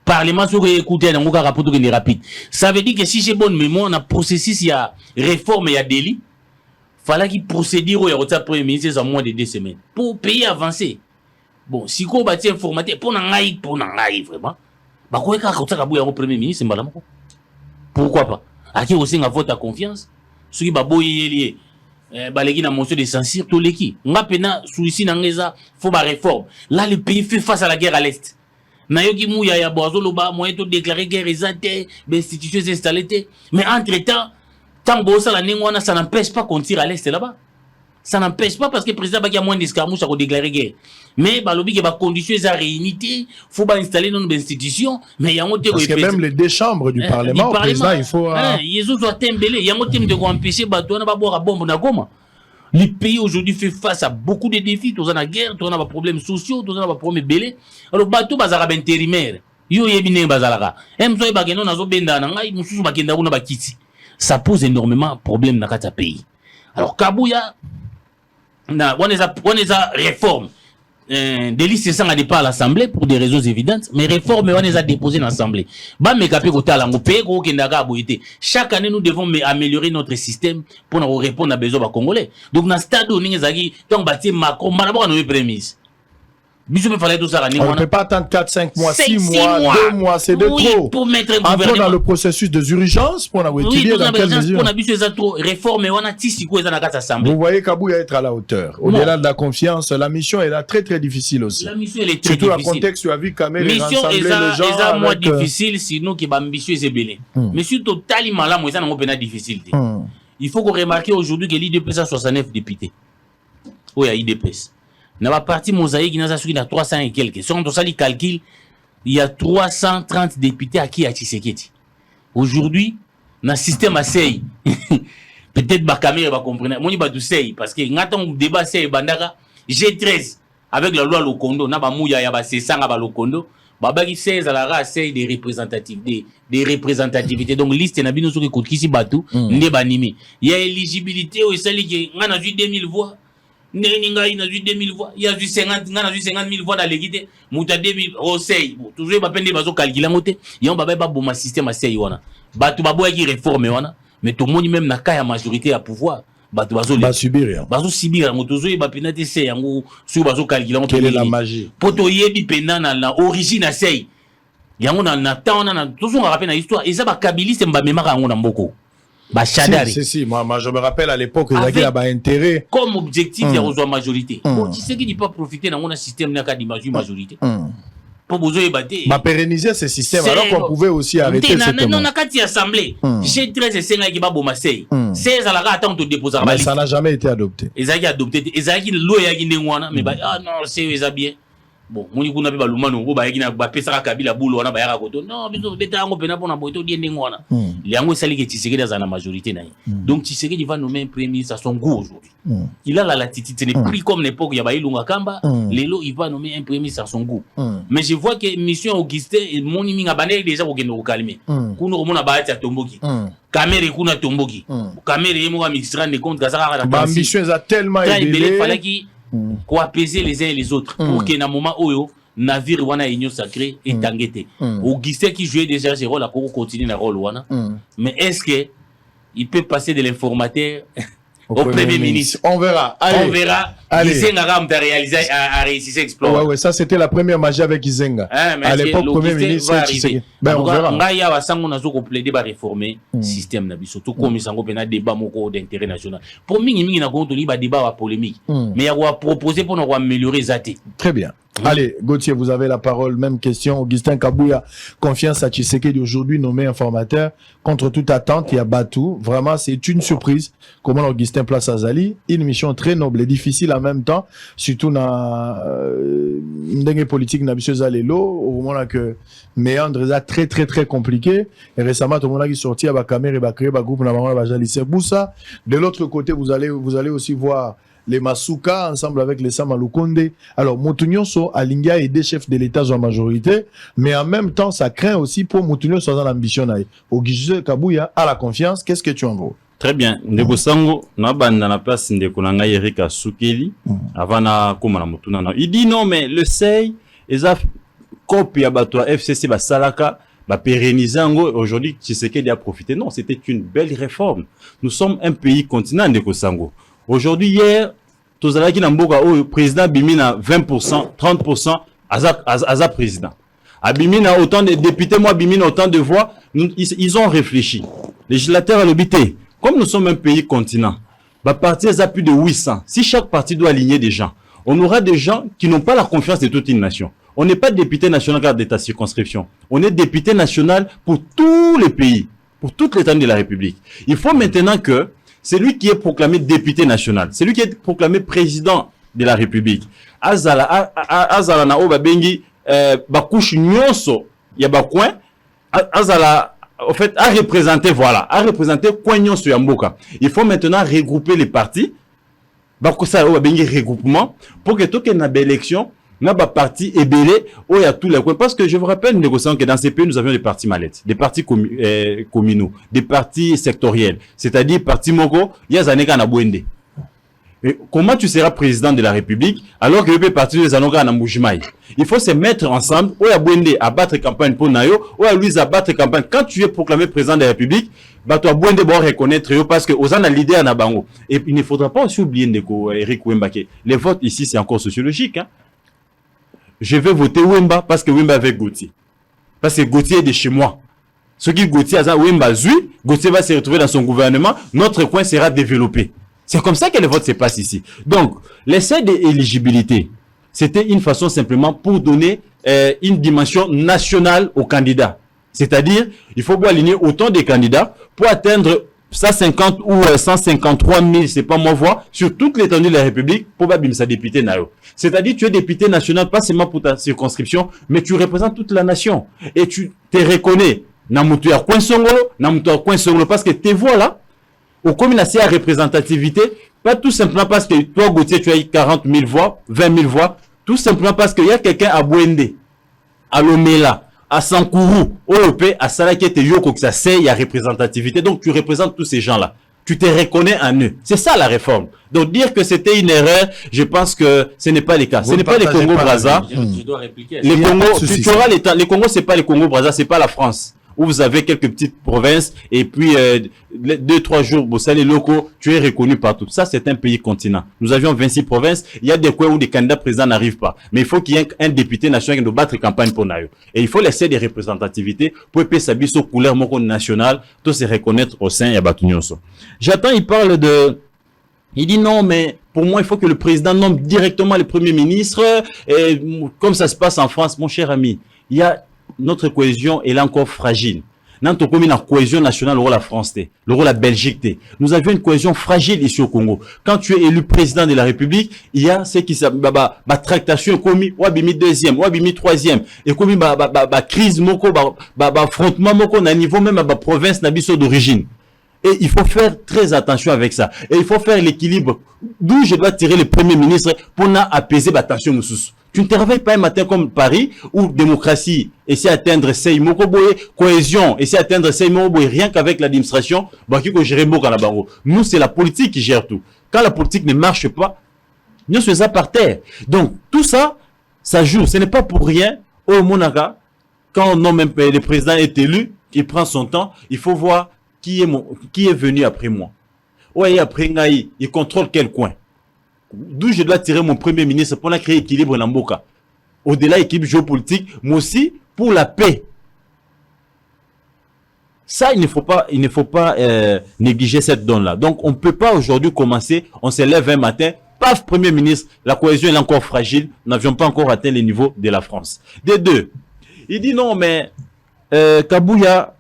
Parlement sur écouter nango ka rapport qui est rapide. Ça veut dire que si j'ai bonne mémoire, on a processus il y a réforme il y a délit. fallait qu'il procédure au premier ministre en moins de 2 semaines pour pays avancer. Bon, si on bâtit informateur pour n'engager vraiment, bah quoi quand ça kabouya au premier ministre madame. Pourquoi pas? À qui aussi a vote à confiance? Ceux qui baboyer lié balegi na motion de censure tout l'équipe. Nga pena souci n'angeza faut ba réforme. Là le pays fait face à la guerre à l'est. Na yoki mouya ya boazo loba moyen de déclarer guerre exante, institutions installées. Mais entre-temps, tant que ça la nengwana ça n'empêche pas qu'on tire à l'est là-bas. Ça n'empêche pas parce que le président a moins d'escarmouches à déclarer guerre. Mais bah lobby que bah conditions à réunité, faut pas installer nos institutions, mais il y a un thème parce que même les 2 chambres du Parlement, président, il faut ils ont tembélé, il y a un thème de empêcher bah toi n'a pas boire à bombe na goma. Le pays aujourd'hui fait face à beaucoup de défis, tous en la guerre, tous en a des problèmes sociaux, tous en a des problèmes belés. Alors bateau bazara intérimaire. Yo yebine bazalaka. Emzo ba keno nazo benda na ngai mususu ba kenda kuna ba kiti. Ça pose énormément de problèmes dans kata pays. Alors Kabouya on les a réforme des listes sans aller pas à l'Assemblée pour des raisons évidentes, mais réforme on les a déposées dans l'Assemblée. Bah mais capé ko tala ngo pe ko kendaga boité. Chaque année nous devons améliorer notre système pour nous répondre à besoins des Congolais. Donc dans stade où nous zaki donc bâti Macron malabora nos prémices. On ne peut pas attendre 4, 5 mois, 6 mois, 2 mois, c'est de trop. Pour mettre un gouvernement. Entrons dans le processus des urgences pour étudier dans quelle mesure. Vous voyez Kabouya être à la hauteur. Au-delà de la confiance, la mission est là très très difficile aussi. La mission elle est très surtout difficile. Surtout le contexte où a vu Kamel rassembler les gens. C'est moins difficile sinon qui est ambitieux et belé. Mais surtout totalement là, moi ça n'a pas difficile. Il faut qu'on remarque aujourd'hui que l'IDPS a 69 députés. Oui, il y a IDPS. Dans la partie mosaïque, il y a 300 et quelques. Si on le calcul, il y a 330 députés à qui a Tshisekedi. Aujourd'hui, dans le système à Sey, peut-être que Kamere va comprendre. Moi, je vais dire parce que quand on débat Sey Bandaka, G13, avec la loi Lokondo, on a Mouya Yaba Sesang à Lokondo, Babaki 16 à la race des représentativités. Des représentativités. Donc, liste, n'a bien sûr que Batou, n'est pas animé. Il y a éligibilité au Sali qui a 2000 voix. Ninga il a eu 2000 voix, il y a eu 50 000 voix dans l'équité, muta 2000 osei, toujours pas peine bazo calculer ngote, yon baba ba bon système à sei wana. Batu babo qui réforme wana, mais tout le monde même na kaya majorité à pouvoir, batu bazo subir. Bazo subir ngo toujours ba penate sei yango sur bazo calculer quelle est la magie. Poto yebi pena na origine à sei. Yango na temps na toujours on rappelle na histoire et ça ba kabiliste mba memaka ngo na mboko. Si, moi je me rappelle à l'époque, il y avait intérêt. Comme objectif, il y a une majorité. Bon, tu sais qu'il ne peut pas profiter dans un système de majorité. Pour vous pérenniser ce système, alors qu'on pouvait aussi arrêter ce système. Non, on a qu'à assemblée. J'ai 13 et 5 qui va bomber 16 à la rate de déposer. Mais ça n'a jamais été adopté. Ils ont adopté. Ils ont dit l'eau est mais ah non, c'est bien. Bon, on y a pas l'humain, on va y a pas ça Kabila boulot, on a pas raconté. Non, mais on bêta on pena pour na boito di ndengwana. Les ango sali que Tshisekedi dans la majorité na. Donc Tshisekedi va nommer un premier ministre à son goût aujourd'hui. Il a la latitude, ce n'est plus comme l'époque il y a Ilunga Kamba, Lelo il va nommer un premier ministre à son goût. Mais je vois que mission Augustin et mon iminga bané déjà au kendo calmer. Kuno komona baati à Tomboki. Kamere kuna Tomboki. Kamere yemo ga ministre de compte Gazara. Ambition a tellement élevé. Pour apaiser les uns et les autres pour qu'il y ait un moment où navire wana union sacrée et tanguete. Augustin qui jouait déjà ce rôle, pour continuer le rôle wana. Mais est-ce que il peut passer de l'informateur au premier ministre? On verra. Allez. On verra. Izenga a réussi à explorer. Ouais, ça c'était la première magie avec Izenga. À l'époque, premier ministre. Ben, on verra. Ngaya wa sango nazo ko plaider ba réformer système na biso. Tout comme sango pena débat moko d'intérêt national. Pour mingi na konto li ba débat wa polémique. Mais il va proposer pour nous améliorer zati. Très bien. Allez, Gauthier, vous avez la parole. Même question. Augustin Kabouya, confiance à Tshisekedi aujourd'hui nommé informateur. Contre toute attente, il y a Batou. Vraiment, c'est une surprise. Comment Augustin place Azali. Une mission très noble et difficile en même temps. Surtout dans une politique n'abusseuse à l'élo. Au moment que méandre très très très compliqué. Et récemment, tout le monde a qui sorti à Bakamere et Bakre, Bagroupe, Boussa. De l'autre côté, vous allez aussi voir les Masuka ensemble avec les Samalukonde. Alors, Moutounion sont à Linga et des chefs de l'État en majorité, mais en même temps, ça craint aussi pour Moutounion sans l'ambition. Augustin Kabouya a la confiance. Qu'est-ce que tu en veux? Très bien. Ndeko Sango, na banda na place ndeko na ngai Eric Asukeli, avant na koma na Moutouna. Il dit non, mais le SEI, ils ont copie à bateau FCC, Salaka, pérenniser aujourd'hui, Tshisekedi a profité. Non, c'était une belle réforme. Nous sommes un pays continent, Ndeko Sango. Aujourd'hui, hier, Tozalaki Namboka, le président Bimina 20%, 30%, Aza président. À Bimina, autant de députés, moi, Bimina, autant de voix, ils ont réfléchi. Les législateurs à l'obité, comme nous sommes un pays continent, bah, parti à plus de 800. Si chaque parti doit aligner des gens, on aura des gens qui n'ont pas la confiance de toute une nation. On n'est pas député national de ta circonscription. On est député national pour tous les pays, pour toute l'étendue de la République. Il faut maintenant que c'est lui qui est proclamé député national. C'est lui qui est proclamé président de la République. Azala na obabengi bakouche nyonso ya bakouin. Azala en fait a représenté coin nyonso ya mboka. Il faut maintenant regrouper les partis. Bakosa obabengi regroupement pour que tout na élection na ba parti ebélé où il y a tous les coins. Parce que je vous rappelle, négociant que dans ces pays, nous avions des partis mallettes, des partis communaux, des partis sectoriels. C'est-à-dire, parti Moko, il y a Zaneka na Bwende. Comment tu seras président de la République alors que le parti de Zanoka na Moujimaï? Il faut se mettre ensemble, où il y a Bwende à battre campagne pour Nayo, où il y a Louise à battre campagne. Quand tu es proclamé président de la République, bah toi Bwende va reconnaître yo parce que Ozana leader na bango. Et il ne faudra pas aussi oublier Ndeko Eric Wembake. Les votes ici, c'est encore sociologique, hein. Je vais voter Wemba parce que Wemba avec Gauthier. Parce que Gauthier est de chez moi. Ce qui Gauthier a Wemba Zui, Gauthier va se retrouver dans son gouvernement, notre coin sera développé. C'est comme ça que le vote se passe ici. Donc, l'essai d'éligibilité, c'était une façon simplement pour donner une dimension nationale aux candidats. C'est-à-dire, il faut aligner autant de candidats pour atteindre 150 ou 153 000, c'est pas moi voix, sur toute l'étendue de la République, pour Babimsa député Nayo. C'est-à-dire, tu es député national, pas seulement pour ta circonscription, mais tu représentes toute la nation. Et tu te reconnais, Namutu à Coin Songolo, parce que tes voix là, au commun assez à représentativité, pas tout simplement parce que toi, Gauthier, tu as eu 40 000 voix, 20 000 voix, tout simplement parce qu'il y a quelqu'un à Bwende, à Lomela, à Sankourou, OEP, à Salakete, Yoko, que ça c'est, il y a représentativité. Donc, tu représentes tous ces gens-là. Tu te reconnais en eux. C'est ça la réforme. Donc, dire que c'était une erreur, je pense que ce n'est pas le cas. Ce n'est pas les Congo-Brazza. Je dois répliquer. Les Congo, tu auras les Congo, c'est pas les Congo-Brazza, c'est pas la France. Où vous avez quelques petites provinces et puis 2-3 jours, vous savez, les locaux, tu es reconnu partout. Ça, c'est un pays continent. Nous avions 26 provinces. Il y a des coins où des candidats présidents n'arrivent pas. Mais il faut qu'il y ait un député national qui nous batte campagne pour Nayo. Et il faut laisser des représentativités pour que ça soit couleur nationale, tout se reconnaître au sein de Batunyonso. J'attends, il parle de... Il dit non, mais pour moi, il faut que le président nomme directement le premier ministre. Et comme ça se passe en France, mon cher ami, il y a... Notre cohésion est là encore fragile. Notre cohésion nationale, le rôle de la France, le rôle de la Belgique. Nous avions une cohésion fragile ici au Congo. Quand tu es élu président de la République, il y a ce qui s'appelle tractation commis, ou abimi deuxième, ou abimi troisième, et commis crise moko, affrontement moko, na niveau même à province nabiso d'origine. Et il faut faire très attention avec ça. Et il faut faire l'équilibre. D'où je dois tirer le premier ministre pour apaiser la tension moussous. Tu ne travailles pas un matin comme Paris, où démocratie, essaie d'atteindre Seymokoboye, cohésion, essaie d'atteindre Seymokoboye, rien qu'avec l'administration, nous, c'est la politique qui gère tout. Quand la politique ne marche pas, nous sommes ça par terre. Donc, tout ça, ça joue. Ce n'est pas pour rien. Au Monaka, quand le président est élu, il prend son temps, il faut voir qui est venu après moi. Ouais, après Ngaï, il contrôle quel coin. D'où je dois tirer mon premier ministre pour créer équilibre dans Mboka. Au-delà équilibre géopolitique, mais aussi pour la paix. Ça, il ne faut pas négliger cette donne-là. Donc, on ne peut pas aujourd'hui commencer, on se lève un matin, paf, premier ministre, la cohésion est encore fragile, nous n'avions pas encore atteint les niveaux de la France. Des deux, il dit non, mais Kabouya,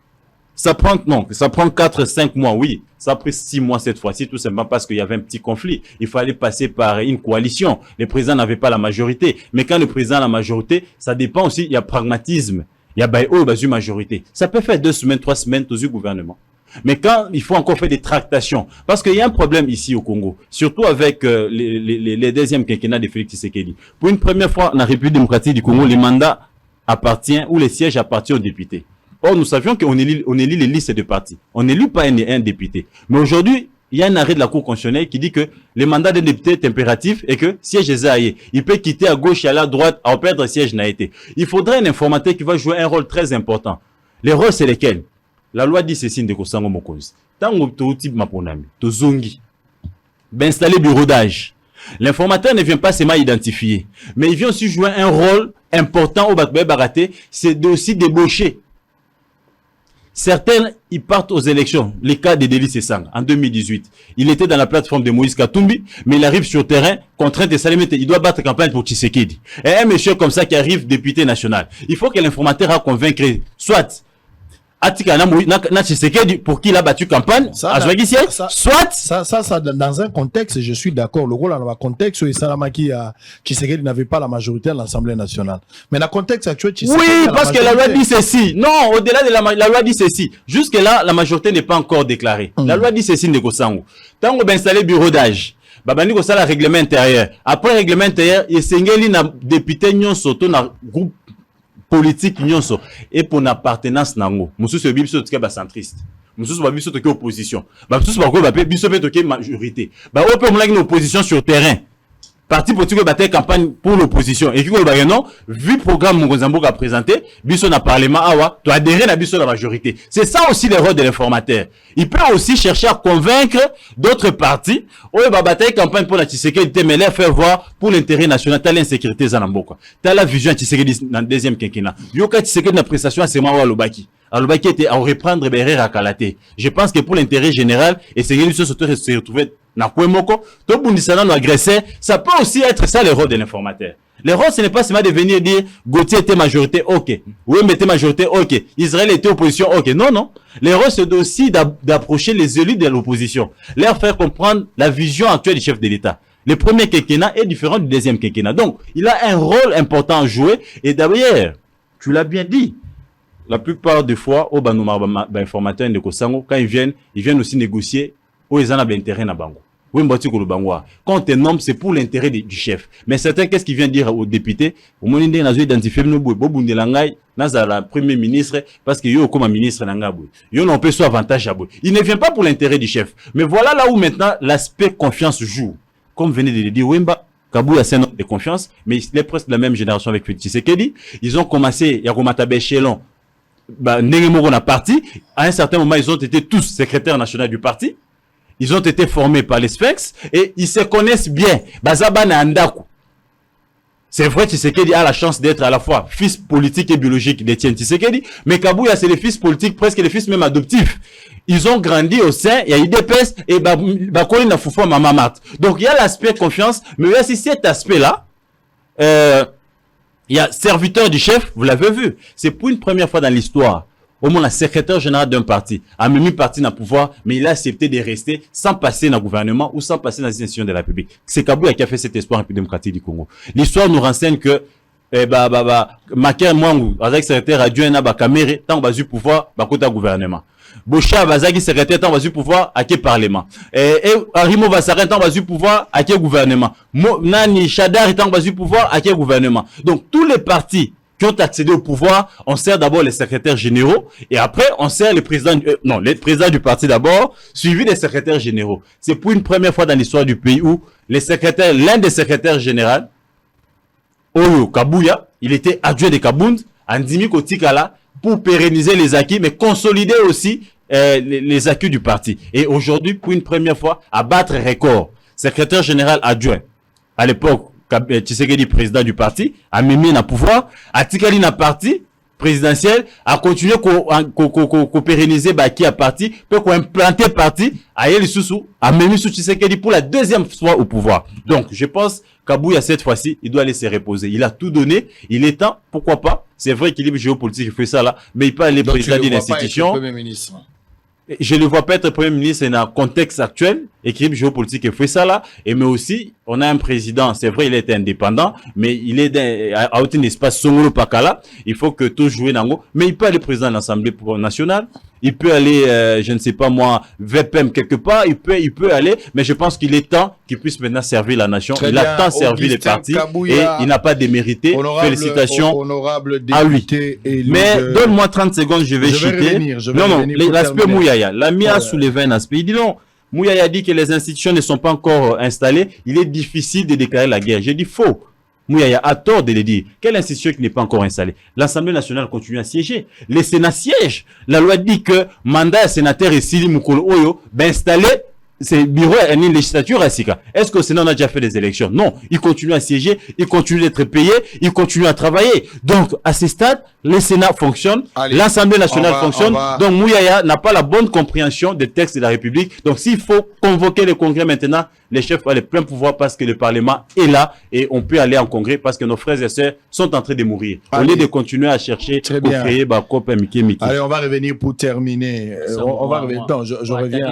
ça prend 4-5 mois, oui. Ça a pris 6 mois cette fois-ci, tout simplement parce qu'il y avait un petit conflit. Il fallait passer par une coalition. Le président n'avait pas la majorité. Mais quand le président a la majorité, ça dépend aussi, il y a pragmatisme. Il y a une majorité. Ça peut faire 2 semaines, 3 semaines, tout le gouvernement. Mais quand il faut encore faire des tractations, parce qu'il y a un problème ici au Congo, surtout avec les deuxièmes quinquennats de Félix Tshisekedi. Pour une première fois, dans la République démocratique du Congo, les mandats appartiennent, ou les sièges appartiennent aux députés. Or, nous savions qu'on élit les listes de partis. On n'élit pas un député. Mais aujourd'hui, il y a un arrêt de la Cour constitutionnelle qui dit que le mandat d'un député est impératif et que siège est aillé. Il peut quitter à gauche et aller à droite, à perdre siège n'a été. Il faudrait un informateur qui va jouer un rôle très important. Les rôles, c'est lesquels? La loi dit ceci de Kosango Mokonzi. Tango to type maponami, to zongi. installer bureau d'âge. L'informateur ne vient pas seulement identifier, mais il vient aussi jouer un rôle important au Bakbé Baraté, c'est aussi débaucher. Certains, ils partent aux élections. Les cas de Délice Essang, en 2018. Il était dans la plateforme de Moïse Katumbi, mais il arrive sur terrain, contraint de Salimete. Il doit battre campagne pour Tshisekedi. Et un monsieur comme ça qui arrive député national. Il faut que l'informateur a convaincu, soit Atika na Tshisekedi pour qui il a battu campagne, soit ça dans un contexte, je suis d'accord, le rôle dans un contexte où Salamaki Tshisekedi n'avait pas la majorité à l'Assemblée nationale. Mais dans le contexte actuel, Tshisekedi oui, parce que la loi dit ceci. Non, au-delà de la loi dit ceci. Jusque là, la majorité n'est pas encore déclarée. La loi dit ceci Nekosango. Tant qu'on va installer bureau d'âge, babani ko sala règlement intérieur. Après règlement intérieur, il s'engage na député nyonso to na groupe politique nyonso et pour l'appartenance nango mususu be biso to ka centriste mususu ba biso to ka opposition ba mususu ba ko ba biso pe to ka majorité ba o pe mulaki na opposition sur terrain parti politique ba campagne pour l'opposition et qui ko ba non vu programme Mongozambo a présenté biso na parlement awa to adhérer na biso la majorité. C'est ça aussi le rôle de l'informateur. Il peut aussi chercher à convaincre d'autres partis ou ba bataille campagne pour la Tshisekedi mais les faire voir pour l'intérêt national t'as l'insécurité zanamboka t'as la vision Tshisekedi dans deuxième quinquennat yoka Tshisekedi na prestation à sema wa lobaki alobaki était à reprendre Berera à Kalaté. Je pense que pour l'intérêt général et c'est une chose se retrouver na Kwemoko to bundisana no agressé, ça peut aussi être ça le rôle de l'informateur. Le rôle ce n'est pas seulement de venir dire Gauthier était majorité, OK. Ouem était majorité, OK. Israël était opposition, OK. Non. Le rôle c'est aussi d'approcher les élus de l'opposition, leur faire comprendre la vision actuelle du chef de l'État. Le premier quinquennat est différent du deuxième quinquennat. Donc, il a un rôle important à jouer et d'ailleurs, tu l'as bien dit. La plupart des fois, au informateurs de Kosango, quand ils viennent aussi négocier où ils en ont intérêt na bango. Quand on te nomme, c'est pour l'intérêt du chef. Mais certains, qu'est-ce qu'ils viennent dire aux députés? Au moment où ils ont identifié le premier ministre, parce qu'il y a comme un ministre n'angabou. Ils n'ont pas ce avantage à bout. Il ne vient pas pour l'intérêt du chef. Mais voilà là où maintenant l'aspect confiance joue. Comme venez de le dire, Wemba, Kabou a un homme de confiance, mais il est presque de la même génération avec Tshisekedi. Ils ont commencé, Yakomatabe Chelon, Nengemoro na parti. À un certain moment, ils ont été tous secrétaires nationaux du parti. Ils ont été formés par les Sphinx et ils se connaissent bien. Bazaba na Andaku. C'est vrai que Tshisekedi a la chance d'être à la fois fils politique et biologique d'Etienne Tshisekedi, mais Kabouya c'est les fils politiques, presque les fils même adoptifs. Ils ont grandi au sein, il y a IDPS et Bakoli na Foufou Mamamat. Donc il y a l'aspect confiance, mais il y a aussi cet aspect-là. Il y a serviteur du chef, vous l'avez vu. C'est pour une première fois dans l'histoire. Au moins, le secrétaire général d'un parti a même parti dans le pouvoir, mais il a accepté de rester sans passer dans le gouvernement ou sans passer dans les institutions de la République. C'est Kabouya qui a fait cet espoir démocratique du Congo. L'histoire nous renseigne que Maker Mwangu, avec secrétaire adjoint à Bakamere, tant que pouvoir, bakota gouvernement. Bocha Bazaki secrétaire tant que pouvoir à quel parlement. Et Arimo Vassaren tant que pouvoir à quel gouvernement. Nani Chadar tant que pouvoir à quel gouvernement. Donc tous les partis qui ont accédé au pouvoir, on sert d'abord les secrétaires généraux et après on sert les présidents les présidents du parti d'abord, suivi des secrétaires généraux. C'est pour une première fois dans l'histoire du pays où l'un des secrétaires généraux, Oyo Kabouya, il était adjoint de Kabound, Andimi Kotikala, pour pérenniser les acquis, mais consolider aussi les acquis du parti. Et aujourd'hui, pour une première fois, à battre record, secrétaire général adjoint, à l'époque, Tshisekedi, président du parti, a mis na pouvoir, a tikali na parti présidentiel, a continué à pérenniser qui a parti, peut qu'on implanter parti, a yeli sousou, a mis sous Tshisekedi pour la deuxième fois au pouvoir. Donc, je pense Kabouya, cette fois-ci, il doit aller se reposer. Il a tout donné, il est temps, pourquoi pas. C'est vrai qu'il est géopolitique, il fait ça là, mais il peut aller président d'une institution. Je ne le vois pas être premier ministre dans le contexte actuel, équilibre géopolitique et fait ça là, et mais aussi, on a un président, c'est vrai, il est indépendant, mais il est à un espace Songolo Pakala, il faut que tout joue dans mais il peut aller président de l'Assemblée nationale, il peut aller, je ne sais pas moi, VPM quelque part, il peut aller, mais je pense qu'il est temps qu'il puisse maintenant servir la nation. Très il bien, a tant servi les partis et il n'a pas démérité. Félicitations à lui. Mais donne-moi 30 secondes, je vais chuter. Non, l'aspect Mouyaya, l'ami a soulevé un aspect. Il dit non, Mouyaya dit que les institutions ne sont pas encore installées, il est difficile de déclarer la guerre. J'ai dit faux. Mouyaya a tort de le dire. Quelle institution qui n'est pas encore installée? L'Assemblée nationale continue à siéger. Les Sénats siègent. La loi dit que mandat sénateur et Sili Mukolo Oyo, installé c'est bureau une législature à Sika. Est-ce que le Sénat a déjà fait des élections? Non. Il continue à siéger, il continue d'être payé, il continue à travailler. Donc, à ce stade, le Sénat fonctionne, l'Assemblée nationale fonctionne. Donc, Mouyaya n'a pas la bonne compréhension des textes de la République. Donc, s'il faut convoquer le Congrès maintenant, les chefs ont les pleins pouvoirs parce que le Parlement est là et on peut aller en Congrès parce que nos frères et sœurs sont en train de mourir. Au lieu de continuer à chercher pour créer Miki. Allez, on va revenir pour terminer. On va revenir. Non, je reviens.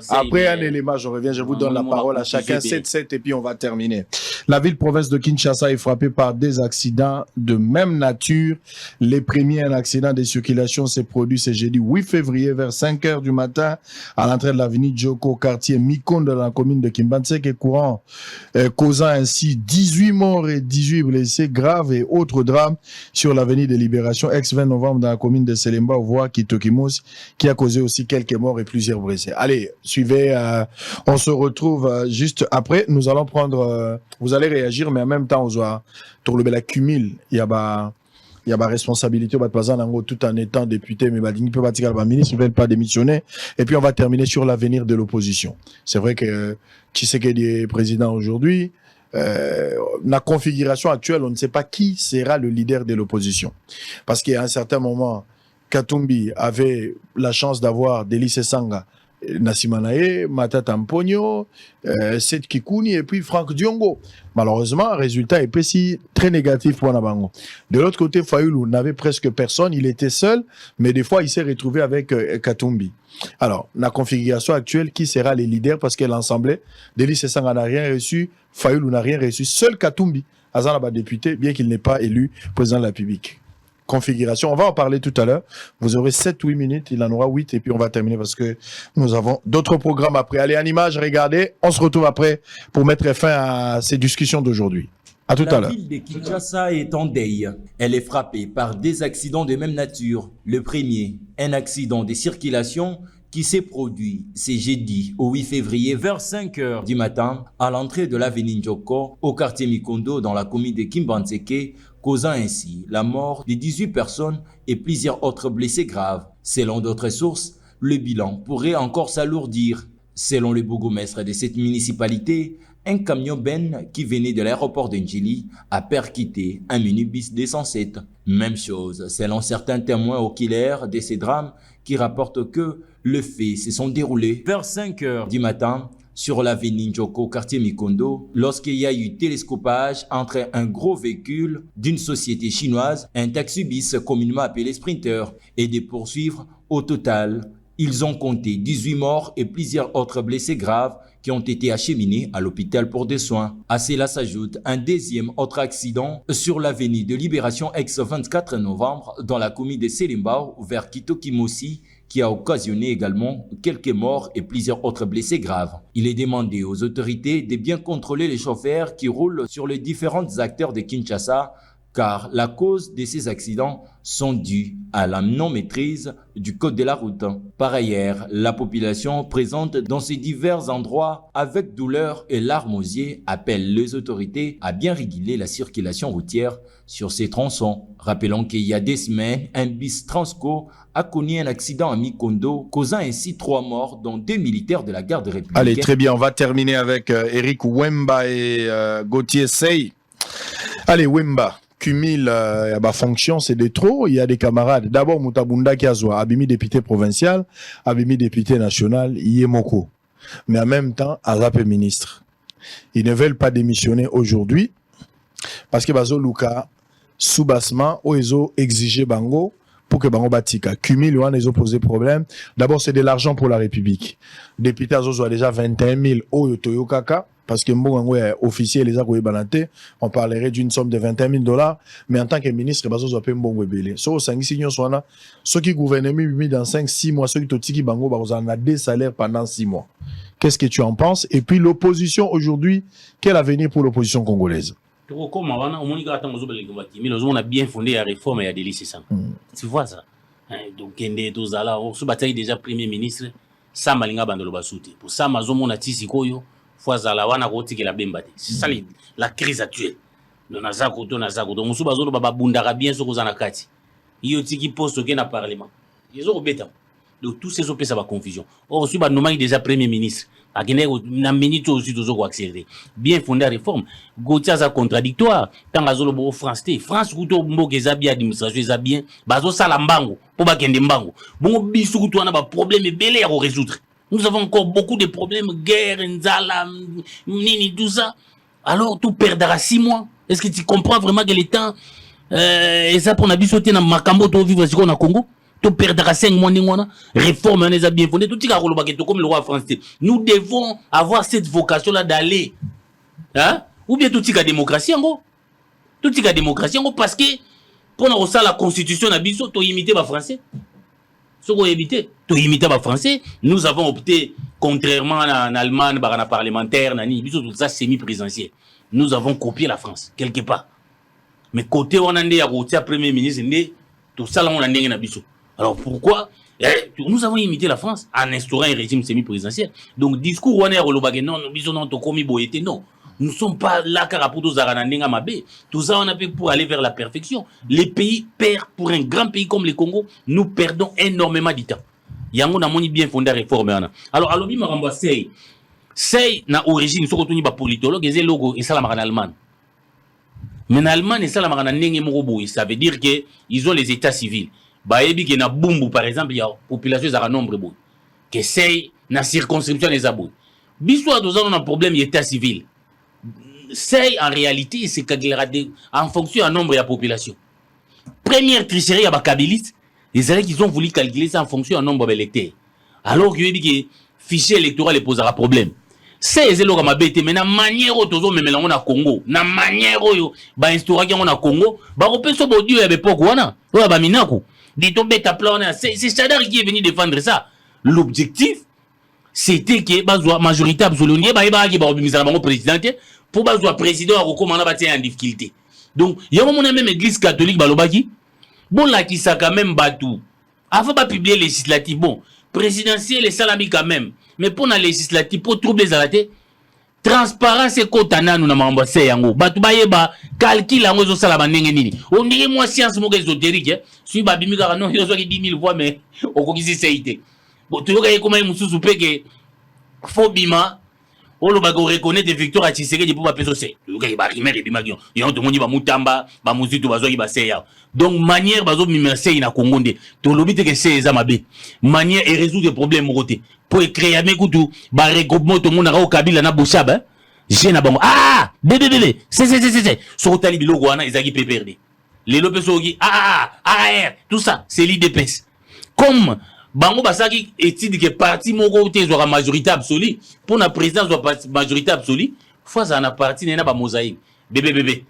Après un élément, je reviens. Je vous donne la parole à chacun. 7-7 et puis on va terminer. La ville-province de Kinshasa est frappée par des accidents de même nature. Les premiers accidents de circulation s'est produit ce jeudi 8 février vers 5 h du matin à l'entrée de l'avenue Djoko, quartier Mikon de la commune de Kimbantseke courant, causant ainsi 18 morts et 18 blessés graves et autres drames sur l'avenue de Libération, ex-20 novembre dans la commune de Selemba, voie Kitokimos, qui a causé aussi quelques morts et plusieurs blessés. Allez, suivez, on se retrouve juste après. Nous allons prendre, vous allez réagir, mais en même temps, on doit trouver la cumul. Il y a ma responsabilité tout en étant député, mais il peut pas ministre, ne veulent pas démissionner. Et puis on va terminer sur l'avenir de l'opposition. C'est vrai que Tshisekedi est président aujourd'hui. La configuration actuelle, on ne sait pas qui sera le leader de l'opposition. Parce qu'à un certain moment, Katumbi avait la chance d'avoir Délice Sanga, Nassimanae, Matata Mponyo, Seth Kikouni et puis Franck Diongo. Malheureusement, le résultat est très négatif pour Nabango. De l'autre côté, Fayoulou n'avait presque personne, il était seul, mais des fois, il s'est retrouvé avec Katumbi. Alors, la configuration actuelle, qui sera les leaders? Parce que l'Assemblée, Délice Sanga n'a rien reçu, Fayoulou n'a rien reçu, seul Katumbi, Azanaba député, bien qu'il n'ait pas élu président de la République. Configuration, on va en parler tout à l'heure. Vous aurez 7-8 minutes, il en aura 8 et puis on va terminer parce que nous avons d'autres programmes après. Allez, en image, regardez, on se retrouve après pour mettre fin à ces discussions d'aujourd'hui. À tout à l'heure. La ville de Kinshasa est en deuil. Elle est frappée par des accidents de même nature. Le premier, un accident de circulation qui s'est produit ce jeudi au 8 février vers 5 h du matin à l'entrée de l'avenue Ndjoko au quartier Mikondo dans la commune de Kimbantseke, causant ainsi la mort de 18 personnes et plusieurs autres blessés graves. Selon d'autres sources, le bilan pourrait encore s'alourdir. Selon le bourgmestre de cette municipalité, un camion Ben qui venait de l'aéroport d'Njili a percuté un minibus 207. Même chose, selon certains témoins oculaires de ces drames qui rapportent que les faits se sont déroulés vers 5 h du matin sur l'avenue Ndjoko, quartier Mikondo, lorsqu'il y a eu télescopage entre un gros véhicule d'une société chinoise, un taxi-bis communément appelé Sprinter, et de poursuivre. Au total, ils ont compté 18 morts et plusieurs autres blessés graves qui ont été acheminés à l'hôpital pour des soins. À cela s'ajoute un deuxième autre accident sur l'avenue de Libération ex-24 novembre dans la commune de Selembao vers Kitokimosi, qui a occasionné également quelques morts et plusieurs autres blessés graves. Il est demandé aux autorités de bien contrôler les chauffeurs qui roulent sur les différents acteurs de Kinshasa, car la cause de ces accidents sont dues à la non-maîtrise du code de la route. Par ailleurs, la population présente dans ces divers endroits avec douleur et larmes aux yeux appelle les autorités à bien réguler la circulation routière sur ces tronçons. Rappelons qu'il y a des semaines, un bus Transco a connu un accident à Mikondo, causant ainsi 3 morts, dont 2 militaires de la garde républicaine. Allez, très bien, on va terminer avec Eric Wemba et Gauthier Sey. Allez, Wemba. Cumul fonction, c'est des trop. Il y a des camarades. D'abord, Moutabunda Kiazwa, Abimi député provincial, Abimi député national, Yemoko. Mais en même temps, Azap ministre. Ils ne veulent pas démissionner aujourd'hui parce que Bazo Luka, sous-bassement, Oezo exigé Bango pour que Bango Batika. Cumul, ils ont posé problème. D'abord, c'est de l'argent pour la République. Député Azozo a déjà 21 000 Oyo Kaka. Parce que Mbongo est officier, les accords banantés, on parlerait d'une somme de $21 000, mais en tant que ministre, bazo zope Mbongo belé. So, sangi signon soana, ceux qui gouvernent dans 5-6 mois, ceux qui totiki bango, bazo en a des salaires pendant 6 mois. Qu'est-ce que tu en penses? Et puis l'opposition aujourd'hui, quel avenir pour l'opposition congolaise? On a bien fondé la réforme et la délice. Tu vois ça? Donc, on a déjà premier ministre, ça malinga bandolo basouté. Pour ça, mazomo na tisikoyo. C'est ça la crise actuelle. Donc, Moussouba Zolo Baba Bundara bien ce qu'on a kati. Il y a qui poste au Parlement. Ils ont bêta. Donc, tous ces opés, ça va confusion. Or, on suit déjà premier ministre. na minute aussi toujours accélérer bien fondé la réforme Gauthier ça contradictoire tant azolo bo France kuto mboke za bien administration za bien bazo sala mbango po ba kende mbango bongo bisu kuto na ba problème belé à résoudre. Nous avons encore beaucoup de problèmes, guerre, nzala, nini, tout ça. Alors tout perdra 6 mois. Est-ce que tu comprends vraiment que le temps et ça pour nabi sauter na makambo to vivre ce qu'on a Congo? Tout perdra 5 mois n'ingwana. Réforme on les a bien fondé. Tout tika rolo baketo comme le roi français. Nous devons avoir cette vocation là d'aller, hein? Ou bien tout tika démocratie ngo. Tout tika démocratie ngo parce que pour nous ça la constitution na biso to imiter ba français. Ce qu'on éviter, to imiter ba français. Nous avons opté contrairement en Allemagne par un parlementaire nani biso tout ça semi-présidentiel. Nous avons copié la France quelque part. Mais côté on a ndé ya Gauthier premier ministre ndé tout ça là on a ndé na biso. Alors pourquoi nous avons imité la France en instaurant un régime semi-présidentiel. Donc discours on est relobagé non biso non to komi boyete non. Nous ne sommes pas là car pour tous aranandenga mabé. Tout ça on a fait pour aller vers la perfection. Les pays perdent pour un grand pays comme le Congo, nous perdons énormément de temps. Yango na moni bien fondé réforme ana. Alors alobi maramba sei na origine soko tuni ba politologue et logo et ça la en Allemagne. Mais en Allemagne et ça la en ndenge moko boy, ça veut dire que ils ont les états civils. Ba yebi que na Bumbu par exemple, il y a population za nombre boy. Que sei na circonscription les aboy. Biso deux ans on a un problème d'état civil. C'est en réalité c'est en fonction du nombre de la population. Première tricherie à Bakabilis, les élèves qui ont voulu calculer ça en fonction du nombre d'électeurs. Alors que le fichier électoral les posera problème. C'est les élèves qui ont mais la manière dont ils ont mis au Congo, la manière dont ils ont instauré au Congo, ils ont fait Dieu à l'époque. C'est Chadar qui est venu défendre ça. L'objectif, c'était que la majorité absolue, le président, pour que le président a en difficulté. Donc, il y a un moment même l'église catholique, bon, là, qui ça quand même batou. Avant de publier législatif, bon, présidentiel et salami quand même. Mais pour la législative, pour troubler les alatés, transparence et kotana, nous n'avons pas embrassé yango. Batou ba calcul yango zo salamandenge nini. On dirait moi science mo ésotérique, si ba bimika non, yo zo 10 000 voix mais au kokisi seite. Bon, tu vois comment mususu peke faut bima. On le bago reconnaît des victoires à Tshisekedi pour pas c'est. Le ba rimer et bima gion. Yo to moni ba mutamba, ba muzitu bazo ba seya. Donc manière bazo mimerse ina kongonde. To lobite que c'est za mabe. Manière et résoudre des problèmes côté. Pour créer un mekutu ba regroupement tout monde na au Kabila na Boshaba. J'ai na bango. Ah, bébé. C'est. Sur tali biloko wana ezaki PPRD. Les lopes sogi AR, tout ça, c'est l'IDPS. Comme bango basaki étude que parti moko te zora majorité absolue pour la présidence de majorité absolue fois ça na parti na ba mosaïque bébé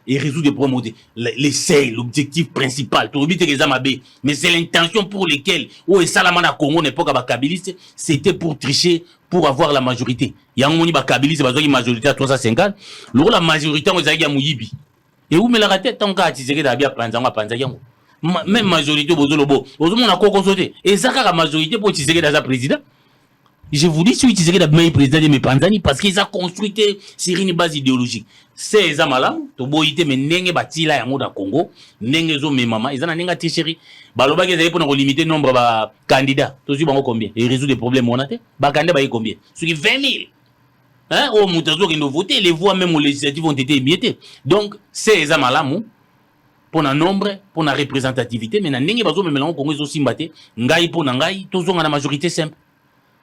et résoudre des problèmes l'essai l'objectif principal to obite les amabé mais c'est l'intention pour lesquelles ou salama na Congo n'époque ba kabiliste c'était pour tricher pour avoir la majorité yango moni ba kabiliste bazoki majorité à 350 loko la majorité on ezaki ya muyibi et où me la tête tant ka tiseke da bia panzanga yango même majorité bozolobo ozomona koko sauté et ça la majorité pour Tshisekedi dans sa président. Je vous dis si Tshisekedi a meilleur président de mes panzani parce qu'ils a construit sur une base idéologique. C'est ça malam to boyité mais ndenge batila yango da Congo ndenge zo mes maman ils en nenga tricherie baloba que za pour limiter nombre ba candidats to si bango combien et résoudre des problèmes on a té ba candidat ba combien sur 20 000 hein au mutazo qui nous voter les voix même aux législatives ont été émietées. Donc c'est ça malam pour un nombre, pour la représentativité, mais n'engagez pas même là Congo aussi mbaté, ngai pour ngai, tous ont la majorité simple.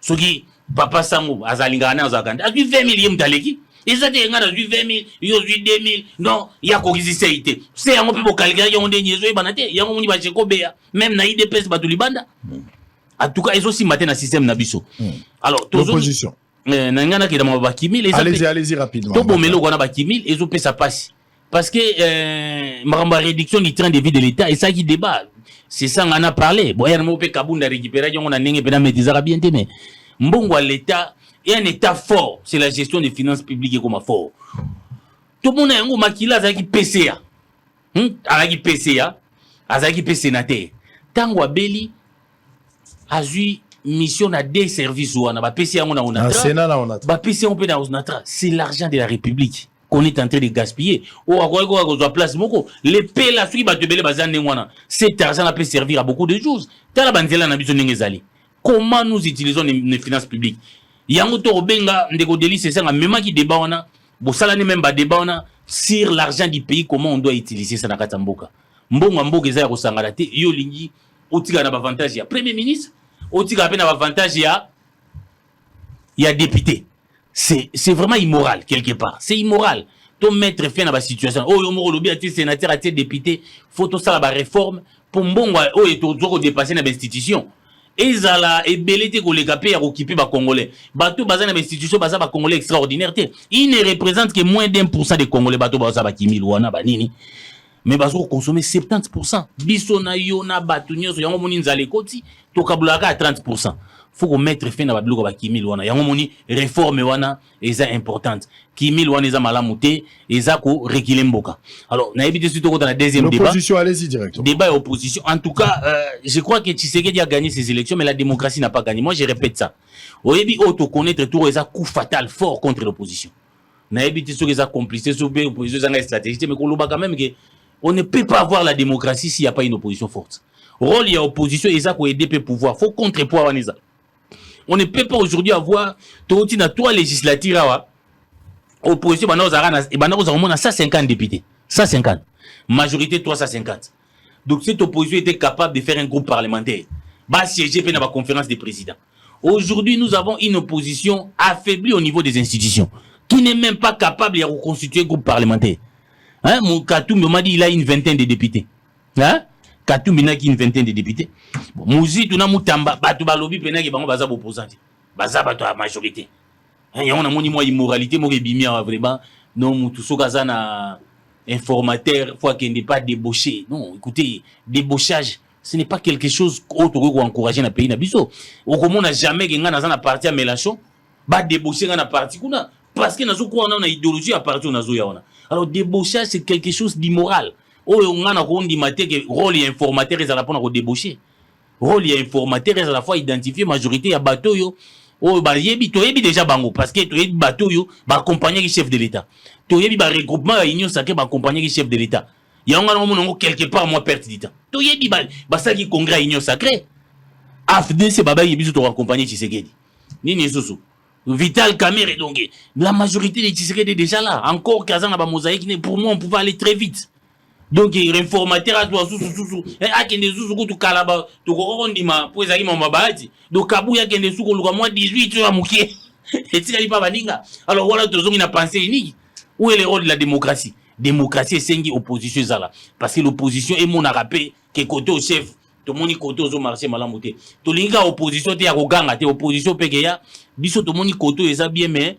Ce qui papa sango azalinga na azakanda, a 20 000 mtaleki, et ça te ngana 20 000, yo 2 000, non, il y a quoi seite. C'est un peu pour calculer on des niaiseries banate, il y a un moni ba cheko bea, même na IDPS ba tulibanda. En tout cas, ils aussi maté na système na biso. Alors, l'opposition. Nangana ki da mabakimi les allez-y rapidement. To bomelo kona bakimi, ils ont fait ça passe. Parce que ma réduction du train de vie de l'État, et ça qui débat, c'est ça qu'on a parlé. Bon, il y a un peu Kabounda récupéré, on a n'engagé pas mais bien mais mbongo l'État est un État fort, c'est la gestion des finances publiques comme fort. Tout le monde a un gros maquillage avec PCA, avec PCA, avec PCNAT. Tango Beli a eu mission à des services ou on a PCA on a PCA on peut dans c'est l'argent de la République qu'on est en train de gaspiller. Place les paix la suite cet argent peut servir à beaucoup de choses. Comment nous utilisons les finances publiques? yango to benga ndeko Deli c'est ça même qui débat on a bosala ne même ba débat on a sur l'argent du pays, comment on doit utiliser ça na katamboka mbongo mboka eza ya kosangala te yo lingi otika na avantage ya premier ministre otika pe na avantage ya député. C'est vraiment immoral quelque part, c'est immoral to mettre fin à la situation. Oh yo mo lobi ati sénateur ati député faut to sala ba réforme pour mbongo o et to dépasser na institution ezala ebelete ko leka pe ya occuper ba congolais bato bazana na institution baza ba congolais extraordinaire te, il ne représente que moins d'1% des congolais bato baza ba kimil wana ba nini mais bazo consommer 70%. Biso na yo na bato nyoso yango moni nzale koti to kabulaka à 30%. Faut qu'on mette fin à la bloc avec Kimil wana. Yango moni réforme wana eza importante. Kimil wana eza malamuté eza ko rekiler mboka. Alors na évité surtout dans la deuxième débat. L'opposition, allez-y directement. Débat et opposition. En tout cas, je crois que Tshisekedi a gagné ces élections, mais la démocratie n'a pas gagné. Moi, je répète ça. Oyebi auto connaître tout eza coup fatal fort contre l'opposition. Na évité sur eza complicité sur l'opposition eza stratégie, mais qu'on loba quand même que on ne peut pas avoir la démocratie s'il n'y a pas une opposition forte. Rôle il y a opposition eza ko aider le pouvoir. Faut contrepoids waneza. On ne peut pas aujourd'hui avoir tout na 3 législatures opposition bana 150 députés, 150, majorité 350. Donc cette opposition était capable de faire un groupe parlementaire, bah siéger pendant la conférence des présidents. Aujourd'hui, nous avons une opposition affaiblie au niveau des institutions, qui n'est même pas capable de reconstituer un groupe parlementaire. Hein, mon Katoum m'a dit il a une vingtaine de députés. Hein? Katoum n'a une vingtaine de députés. Mouzi tu na mutamba batu balobi pena ki bango baza opposant. Baza batu à majorité. Hein, y a on a moni moi immoralité mo bimi vraiment non mutu sokaza na informateur fois qu'il n'est pas débauché. Non, écoutez, débauchage ce n'est pas quelque chose autre que encourager na pays na biso. Au comment on n'a jamais gagné dans un parti à Mélenchon, ba débaucher dans un parti kuna parce que nazo ko on a une idéologie à partir nazo ya ona. Alors débauchage c'est quelque chose d'immoral. Oh on a ko ndimate que rôle informateur ils à la pour na débaucher. Rôle informateur ils à la fois identifier majorité ya bateau yo. Oh ba yebi to yebi déjà bango parce que to yebi bateau yo ba accompagner le chef de l'État. To yebi ba regroupement union sacré ba accompagner le chef de l'État. Ya on a mon quelque part moi perte du temps. To yebi ba ça qui congrès union sacré. AFDC baba yebi to accompagner Tshisekedi. Nini soso. Vital Kamerhe donc la majorité des Tshisekedi est déjà là. Encore Kazan ba mosaïque pour moi on pouvait aller très vite. Donc réformateur à toi sous et a kende sous ko kalaba to ko ndima po ezaki mama baati donc kabuya kende sous ko luka moi 18 ya mukie et tikali pa baninga. Alors voilà tozongi na pensée unique. Où est le rôle de la démocratie? Démocratie c'est opposition zala parce que l'opposition est mon rappel que côté au chef to moni côté au marché malamuté to linga opposition te ya ko ganga te opposition peke ya biso to moni côté eza bien mais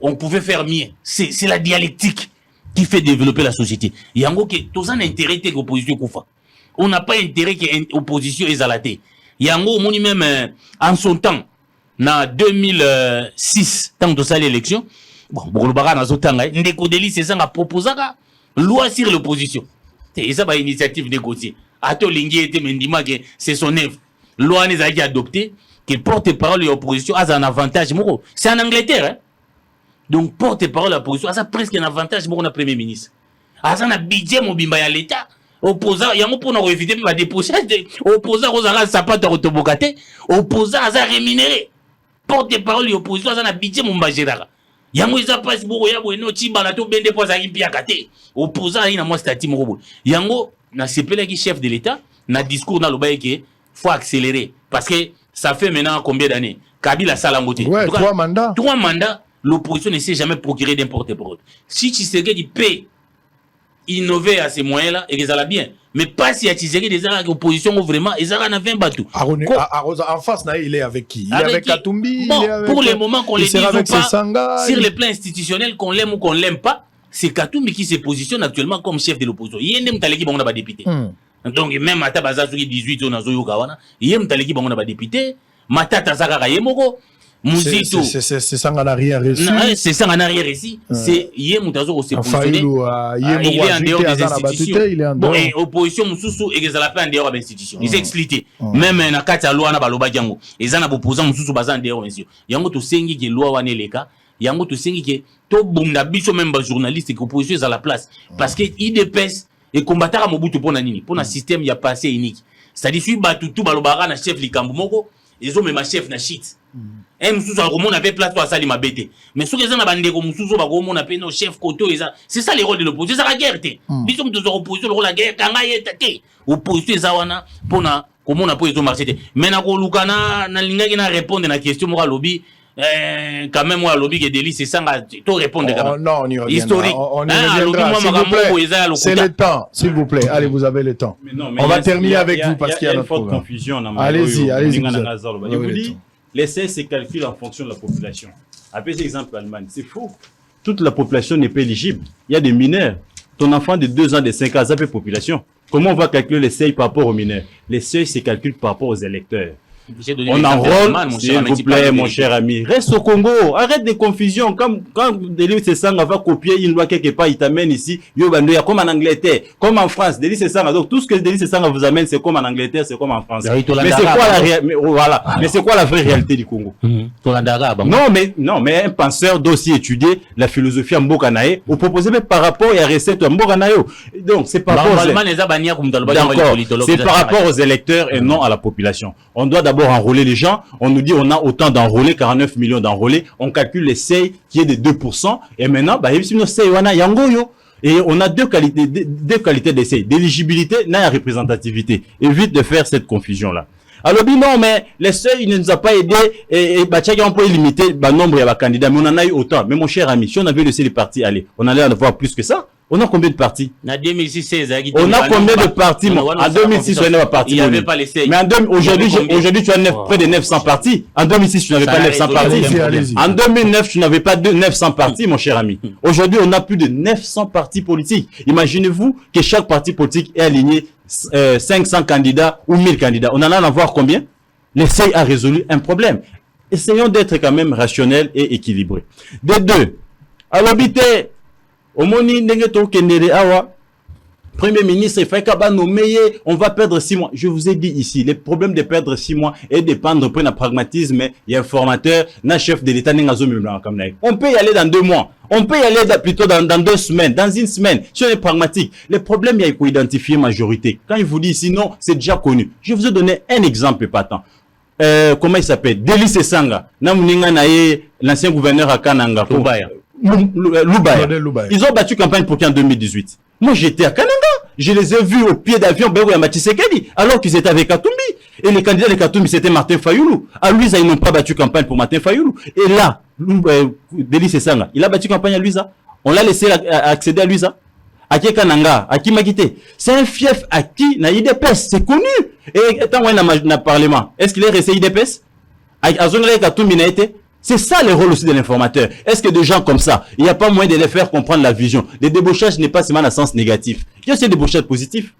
on pouvait faire mieux. C'est la dialectique qui fait développer la société. Il y a un intérêt que l'opposition koufa. On n'a pas intérêt que l'opposition est zalaté. Il y a un même en son temps, en 2006, tant que ça l'élection, bon, Ndeko Deli c'est ça a proposé la loi sur l'opposition. Et ça, c'est une initiative négociée. Ato Lingi était mendima que c'est son œuvre. Loi n'est pas adoptée, que porte-parole de l'opposition a un avantage. C'est en Angleterre, hein. Donc, porte-parole de la position, ça a presque un avantage pour le Premier ministre. Ça a un budget mobimba à l'État. Opposant, il y a un pour nous éviter de déposer. Opposant, aux arrêts, ça pas de rotobocate. Opposant, ça a rémunéré. Porte-parole de l'opposition, ça a un budget mobimba gérard. Il y a un ça passe pour y avoir un petit balato ben des fois à impiakate. Opposant, il y a un statut mobile. Il y a un CPL qui chef de l'État, na discours dans le bail qui faut accélérer. Parce que ça fait maintenant combien d'années? Kabila Salangote. Ouais, 3 mandats. 3 mandats. L'opposition ne s'est jamais procuré d'un porte-parole. Si Tshisekedi peut innover à ces moyens-là, et ça va bien. Mais pas si Tshisekedi est l'opposition vraiment, ils ont 20 bateaux. En face, il est avec qui? Il est avec Katumbi. Bon, pour le moment qu'on les dise pas, sur le plan institutionnel, qu'on l'aime ou qu'on l'aime pas, c'est Katumbi qui se positionne actuellement comme chef de l'opposition. Il y a un député qui est député. Donc même à Tabaza, 18 ans, il y a un député qui est député. Matata Zagara Yemoko. C'est ça en arrière réussi. C'est ça en arrière réussi. C'est hier Moutazo au positionné. Il est en dehors des institutions. Bon, et opposition Moussou et la paix en dehors des institutions. Ils expliquent. Même na kata loi na baloba jango. Ils en a opposant Moussou bazan dehors des institutions. Yango to sengi ke loi wane leka. Yango to sengi ke to bunda biso même ba journaliste que opposition à la place. Parce que IDPS et combattre à Mobutu pour nini. Pour un système il y a passé unique. C'est-à-dire si batutu balobara na chef likambu moko. Ils ont même un chef na shit. Et mususu on a fait place pour ça ma bête. Mais ce que ça na bande comme mususu ba on a fait nos chefs côté c'est ça le rôle de l'opposition, c'est la guerre té. Biso mtu zo opposition le rôle la guerre kanga yeta té. Opposition za wana pona comment on a pas marché té. Mais na ko lukana na linga na répondre na question moi lobby quand même moi lobby que délit c'est ça to répondre quand même. Non, on y reviendra. Historique. On y reviendra. C'est le temps, s'il vous plaît. Allez, vous avez le temps. On va terminer avec vous parce qu'il y a notre programme. Allez-y, allez-y. Je vous dis, l'essai se calcule en fonction de la population. Après cet exemple Allemagne, c'est faux. Toute la population n'est pas éligible. Il y a des mineurs. Ton enfant de 2 ans, de 5 ans, ça fait population. Comment on va calculer les seuils par rapport aux mineurs? Les seuils se calculent par rapport aux électeurs. On enrôle, s'il vous plaît, mon cher ami. Reste au Congo. Arrête des confusions. Quand Delis Sesanga va copier une loi quelque part, il t'amène ici. Comme en Angleterre, comme en France. Delis Sesanga. Donc tout ce que Delis Sesanga vous amène, c'est comme en Angleterre, c'est comme en France. Mais c'est quoi voilà. Mais c'est quoi la vraie réalité du Congo? Non, mais un penseur doit aussi étudier la philosophie en Mbokanae ou proposer même par rapport à la recette en Mbokanae. Donc c'est par rapport aux électeurs et non à la population. On doit d'abord enrôler les gens, on nous dit on a autant d'enrôlés, 49 millions d'enrôlés, on calcule les seuils qui est de 2%, et maintenant, et on a deux qualités d'essai, d'éligibilité et de représentativité. Évite de faire cette confusion-là. Alors, non, mais les seuils ne nous a pas aidé, et on peut limiter le nombre de candidats, mais on en a eu autant. Mais mon cher ami, si on avait laissé les partis aller, on allait en avoir plus que ça. On a combien de partis? On a combien de partis? En 2006, on n'avait pas partis. Il n'y avait pas les seuils. Mais aujourd'hui, tu as près de 900 partis. En 2006, tu n'avais pas 900 partis. En 2009, tu n'avais pas 900 partis, mon cher ami. Aujourd'hui, on a plus de 900 partis politiques. Imaginez-vous que chaque parti politique est aligné 500 candidats ou 1000 candidats. On en a voir combien? L'essai a résolu un problème. Essayons d'être quand même rationnels et équilibrés. De deux, à l'habité, au moni ndenge to kendere awa Premier ministre, il fait qu'à nommer, on va perdre 6 mois. Je vous ai dit ici, les problèmes de perdre 6 mois et dépendre de pragmatisme, il y a un formateur, un chef de l'État, on peut y aller dans 2 mois. On peut y aller plutôt dans 2 semaines, dans 1 semaine. Si on est pragmatique, les problèmes, il y a identifier majorité. Quand il vous dit sinon, c'est déjà connu. Je vous ai donné un exemple épatant. Comment il s'appelle? Delis Sesanga. L'ancien gouverneur à Kananga. Loubaya. Ils ont battu campagne pour qui en 2018? Moi, j'étais à Kananga. Je les ai vus au pied d'avion, alors qu'ils étaient avec Katumbi. Et les candidats de Katumbi, c'était Martin Fayoulou. À Luisa, ils n'ont pas battu campagne pour Martin Fayoulou. Et là, Delis Sesanga, il a battu campagne à Luisa. On l'a laissé accéder à Luisa. À qui Kananga, à qui Makité. C'est un fief à qui na IDPS, c'est connu. Et tant qu'on a parlement, est-ce qu'il est resté IDPS? À Zongle Katumbi n'a été. C'est ça le rôle aussi de l'informateur. Est-ce que des gens comme ça, il n'y a pas moyen de les faire comprendre la vision? Le débauchage n'est pas seulement dans le sens négatif. Il y a aussi des débauchages positifs.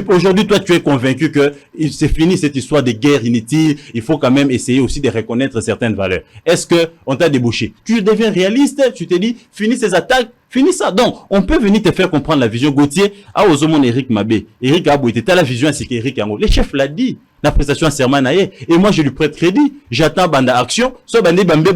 Aujourd'hui, toi, tu es convaincu que c'est fini cette histoire de guerre inutile. Il faut quand même essayer aussi de reconnaître certaines valeurs. Est-ce que on t'a débauché? Tu deviens réaliste, tu te dis, finis ces attaques, finis ça. Donc, on peut venir te faire comprendre la vision. Gauthier, Ozomon Eric Mabé, Eric Abouité, t'as la vision ainsi qu'Eric Yango. Le chef l'a dit. La prestation à serment naïe. Et moi, je lui prête crédit. J'attends banda action. Soit bandé bambé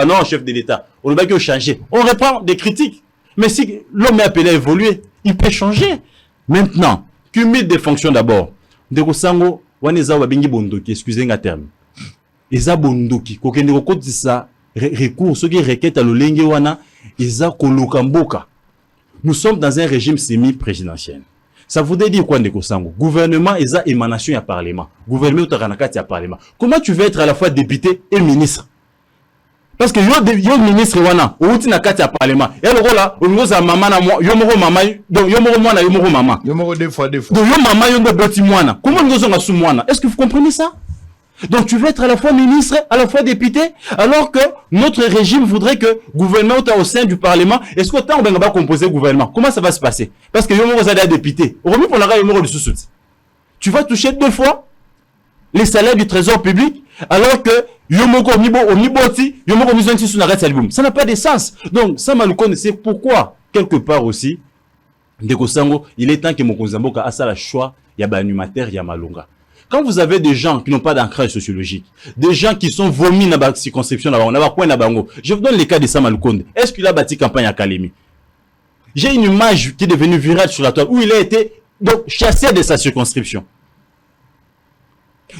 non, chef de l'État. On va que changer. On reprend des critiques. Mais si l'homme est appelé à évoluer, il peut changer. Maintenant, cumul des fonctions d'abord. Ndeko sango, waneza wabingi bondoki, excusez un terme. Eza bondoki, kokende kokotisa recours, ce qui requête à l'olenge wana, eza kolokamboka. Nous sommes dans un régime semi-présidentiel. Ça voudrait dire quoi, Ndeko sango? Gouvernement, eza émanation à parlement. Gouvernement, utaranakati à parlement. Comment tu veux être à la fois député et ministre? Parce que yo ministre wana, outi na kati ya parlement. Et le là, on nous a maman na moi, yo moro mama, donc yo moro mwana, yo moro mama. Yo moro deux fois. Donc yo mama yo boti mwana. Comment nous on a sous mwana? Est-ce que vous comprenez ça? Donc tu veux être à la fois ministre, à la fois député, alors que notre régime voudrait que gouvernement au sein du parlement, est-ce que tant on va composer gouvernement? Comment ça va se passer? Parce que yo moro zada député. Remis pour la yo moro de sous. Tu vas toucher 2 fois les salaires du trésor public, alors que ça n'a pas de sens. Donc, ça m'a c'est pourquoi, quelque part aussi, Ndeko Sango, il est temps que Mokonzamboka a ça le choix, il y a un animateur, il y a Malunga. Quand vous avez des gens qui n'ont pas d'ancrage sociologique, des gens qui sont vomis dans la circonscription, je vous donne le cas de Samalukonde. Est-ce qu'il a bâti campagne à Kalemi? J'ai une image qui est devenue virale sur la toile, où il a été donc chassé de sa circonscription.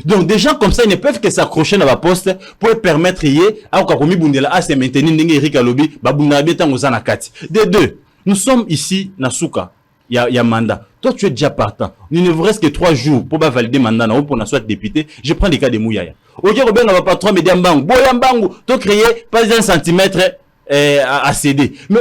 Donc des gens comme ça, ils ne peuvent que s'accrocher dans la poste pour permettre à Okakomi Bundela à se maintenir ndenge Eric Alobi ba bundela beta ngozana kati. Des deux, nous sommes ici na Souka. Il y a mandat. Toi, tu es déjà partant. Il ne vous reste que 3 jours pour valider mandat pour soit député. Je prends les cas de Mouyaya. Aujourd'hui, Robert n'a pas 3 médias mbangou. Boyambangu, tu créé pas 1 centimètre à céder. Mais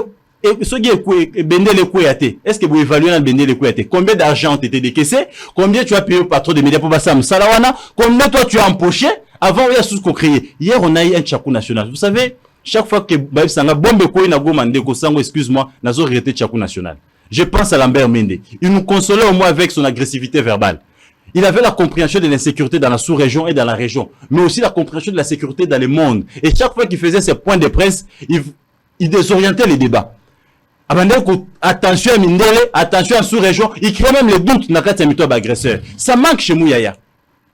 ce qui est bendé les couilles, est-ce que vous évaluez dans bendé les couilles? Combien d'argent ont été décaissés? Combien tu as payé au patron des médias pour Bassam Salawana? Combien toi tu as empoché? Avant, il y a tout ce qu'on créé. Hier, on a eu un Tchakou national. Vous savez, chaque fois que Baïb Sanga bombe kouy na gomande ko sango, excuse-moi, nazo regretté Tchakou national. Je pense à Lambert Mende. Il nous consolait au moins avec son agressivité verbale. Il avait la compréhension de l'insécurité dans la sous-région et dans la région, mais aussi la compréhension de la sécurité dans le monde. Et chaque fois qu'il faisait ses points de presse, il désorientait les débats. Attention à Mindele, attention à sous-région, il crée même les doutes dans le cas agresseur. Ça manque chez Mouyaya.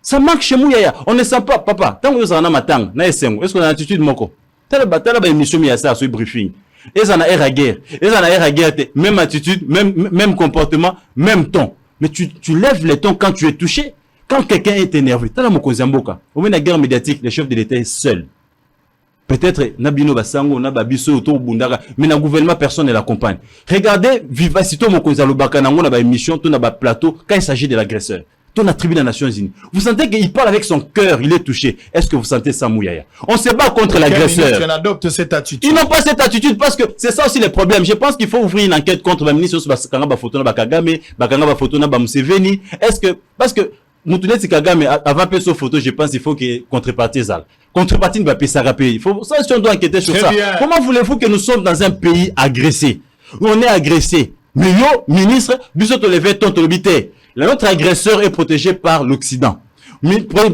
Ça manque chez Mouyaya. On ne sent pas, papa, tant que vous en avez matang, est-ce qu'on a une attitude moko? T'as la émission Miyasa sur le briefing. Et ça n'a pas guerre. Et ça n'a pas guerre. Même attitude, même comportement, même ton. Mais tu lèves les tons quand tu es touché. Quand quelqu'un est énervé. T'as la mokozamboka. Au moins la guerre médiatique, le chef de l'État est seul. Peut-être Nabino Basango, Nababiso, Oto Bundara, mais dans le gouvernement, personne ne l'accompagne. Regardez Vivacito Mokozalo Bakanango, dans émission, ton plateau, quand il s'agit de l'agresseur. Ton attribut des Nations Unies. Vous sentez qu'il parle avec son cœur, il est touché. Est-ce que vous sentez ça, Mouyaya? On se bat contre l'agresseur. Ils adoptent cette attitude. Ils n'ont pas cette attitude parce que c'est ça aussi le problème. Je pense qu'il faut ouvrir une enquête contre le ministre Bakanga Bafotona Bakagame, Bakanga Bafotona Bamuseveni. Est-ce que, parce que, Moutouneti Kagame, avant de faire photo, je pense qu'il faut que contrepartie ça. Contrepartie ne va pas s'arraper. Il faut, ça, si on doit enquêter sur ça. Comment voulez-vous que nous sommes dans un pays agressé? Où on est agressé. Mais yo, ministre, Bissot levé ton tolobité. Notre agresseur est protégé par l'Occident.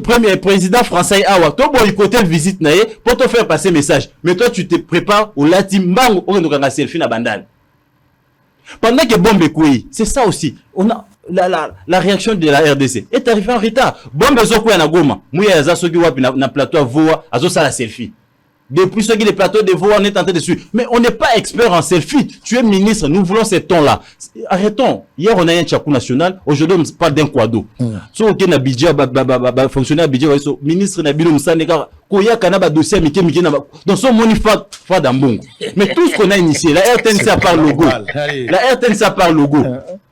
Premier président français, Awa, toi, boycotter visite naïe pour te faire passer message. Mais toi, tu te prépares au latimbango, au rendez-vous selfie na bandal. Pendant que bombe kouyi, c'est ça aussi. On a la réaction de la RDC est arrivée en retard. Bombe zoko na goma, mouya yaza soki wapi na plateau voa, azo sa la selfie. Depuis ce qui les plateaux de voix, on est tenté dessus. Mais on n'est pas expert en selfie. Tu es ministre, nous voulons ces tons-là. Arrêtons. Hier, on a un Tchakou national. Aujourd'hui, on parle d'un quado. So, ok, na budget, fonctionnaire budget, ministre na bilo mousaneka, koya kanaba dossier, mike, dans son monifa, fa d'ambong. Mais tout ce qu'on a initié, la RTNC a par logo. La RTNC a par logo.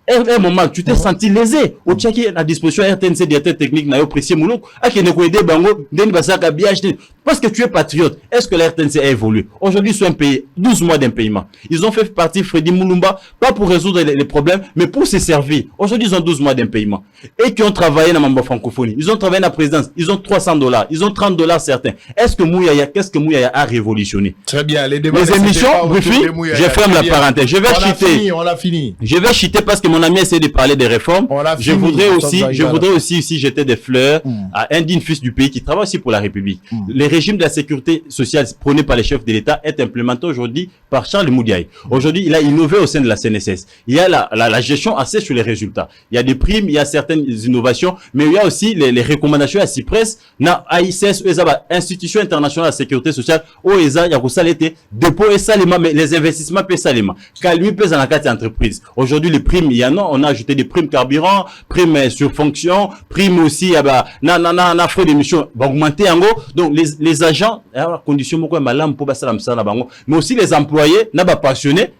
Un moment, tu t'es senti lésé. Au Tchaki, à disposition RTNC, directeur technique, n'a apprécié Moulouk. À qui ne connaît pas Bango, Den Basaka, BHD. Parce que tu es patriote. Est-ce que la RTNC a évolué? Aujourd'hui, c'est un pays, 12 mois d'impayement. Ils ont fait partie Freddy Moulumba, pas pour résoudre les problèmes, mais pour se servir. Aujourd'hui, ils ont 12 mois d'impayement. Et qui ont travaillé dans la francophonie. Ils ont travaillé dans la présidence. Ils ont $300. Ils ont $30 certains. Est-ce que Mouyaya, qu'est-ce que Mouyaya a révolutionné? Très bien. Les émissions, briefing, je ferme la parenthèse. Je vais chiter. On l'a fini. Je vais chiter parce que mon ami essaie de parler des réformes. Je voudrais aussi si jeter des fleurs à un digne fils du pays qui travaille aussi pour la République. Le régime de la sécurité sociale prôné par les chefs de l'État est implémenté aujourd'hui par Charles Moudiaï. Aujourd'hui, il a innové au sein de la CNSS. Il y a la gestion assez sur les résultats. Il y a des primes, il y a certaines innovations, mais il y a aussi les recommandations à CIPRES, na AICS, Institution internationale de la sécurité sociale, OESA, Yakusalete, dépôt et salima, mais les investissements pèsent salima. Calmi pèse dans la carte d'entreprise. Aujourd'hui, les primes, il y en a, on a ajouté des primes carburant, primes sur fonction, primes aussi, na frais d'émission, augmenter en gros. Donc, les agents, condition beaucoup malam pour basalam ça bango, mais aussi les employés, n'a pas passionné,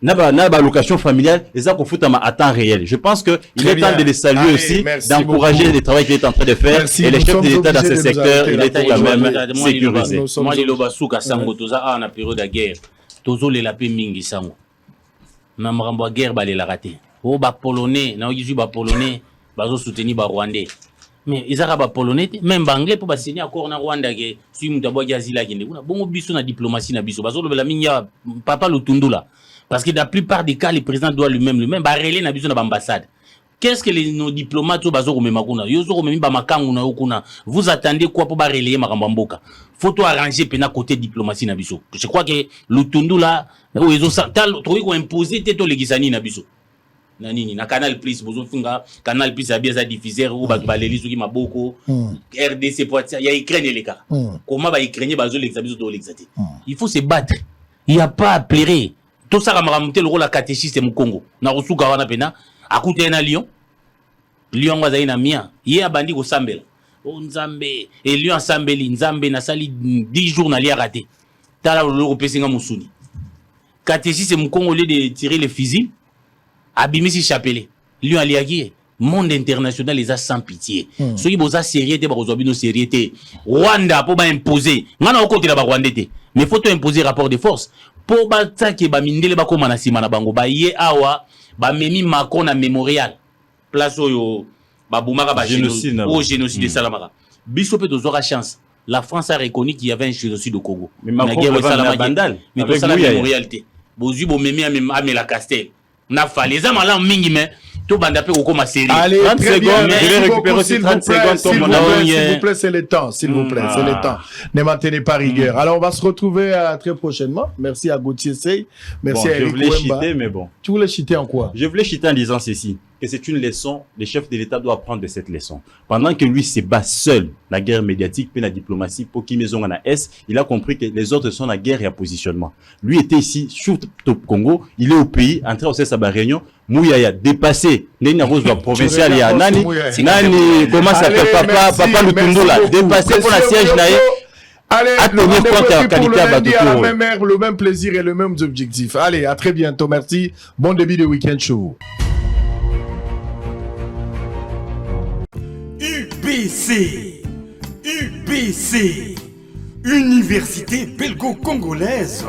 n'a pas location familiale, les a à temps réel. Je pense que il est temps de les saluer aussi, d'encourager le travail qu'il est en train de faire. Et les chefs de l'État dans ce secteur, il est quand même sécurisé. Moi, je l'ai souka sango, toza a na période de guerre, tozo le lapé mingi sango. Na mrambo guerre ba la raté. Oh ba polonais, na ogizu ba polonais, bazo soutenir ba rwandais. Mais ils arabes polonais, même anglais pour signer accord na Rwanda que si mutabo yazila kende. Kuna bongo biso na diplomatie na biso. Bazo le minga papa lutundula. Parce que dans la plupart des cas, le président doit lui-même ba relé na biso na ambassade. Qu'est-ce que nos diplomates bazo komema kuna? Yozo komemi ba makangu na okuna. Vous attendez quoi pour ba relayer makambo mboka? Faut tout arranger pena côté diplomatie na biso. Je crois que lutundula ozo santal troiko ko imposer teto legisani na biso. Nanini na Canal Plus bozo funga Canal Plus a bien ça diffuser ou ba baleli soki maboko RDC poitia ya Ukraine les cas comment ba Ukraine bazo l'exabiso do l'exati il faut se battre, il y a pas à pleurer. Tout ça ramaramonter le rôle la catéchiste mu Congo na rusuka wana pena akuta na Lyon wa zaina mia ye abandi ko sambela Oh Nzambe. Et lui ensemble, Nzambe na sali 10 jours na li raté. Tala le pesinga musuni. Katesi c'est mon Congolais de tirer les fusils. Abimisi chapelet. Lui aliaki. Monde international les a sans pitié. Ceux qui bosa sérieuxité ba kozobino sérieuxité. Rwanda pour ba imposer. Ngana au côté la ba Rwandete. Mais faut imposer rapport de force. Pour ba tsaki ba mindele ba koma na sima na bango ba ye awa ba memi Macron na mémorial. Place oyo ba boumaka ba génocide au génocide de Salamara. Biso pe tozora chance. La France a reconnu qu'il y avait un génocide au Congo. Mais Macron va la bandale. Mais tout ça la mémorialité. Bozu bo memi a la Castel. Na fa les amala mingi mais tout bandapé au comme série. Allez, 30 secondes, je vais récupérer aussi 30 secondes. S'il vous plaît, c'est le temps. S'il vous plaît, c'est le temps. Ne maintenez pas rigueur. Alors, on va se retrouver très prochainement. Merci à Gauthier Sey. Merci à Eric Wemba. Je voulais cheater, mais bon. Tu voulais cheater en quoi? Je voulais cheater en disant ceci, que c'est une leçon, le chef de l'État doit apprendre de cette leçon. Pendant que lui se bat seul, la guerre médiatique, puis la diplomatie, pour qu'il maison en S, il a compris que les autres sont la guerre et à positionnement. Lui était ici, sur Top Congo, il est au pays, en train de faire sa réunion, Mouyaya, dépassé, Nena Rose provincial, il y a Nani, comment ça s'appelle, papa Lutundula, dépassé pour la siège naïe. Allez, le même heure, le même plaisir et le même objectif. Allez, à très bientôt. Merci. Bon début de week-end show. UBC, Université belgo-congolaise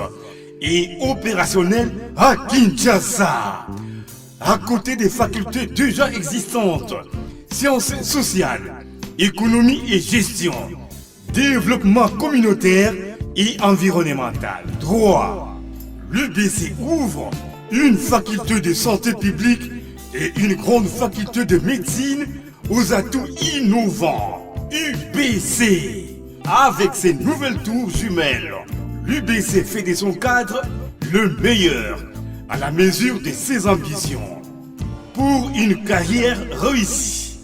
et opérationnelle à Kinshasa. À côté des facultés déjà existantes, sciences sociales, économie et gestion, développement communautaire et environnemental, droit. L'UBC ouvre une faculté de santé publique et une grande faculté de médecine aux atouts innovants. UBC, avec ses nouvelles tours jumelles, l'UBC fait de son cadre le meilleur à la mesure de ses ambitions. Pour une carrière réussie,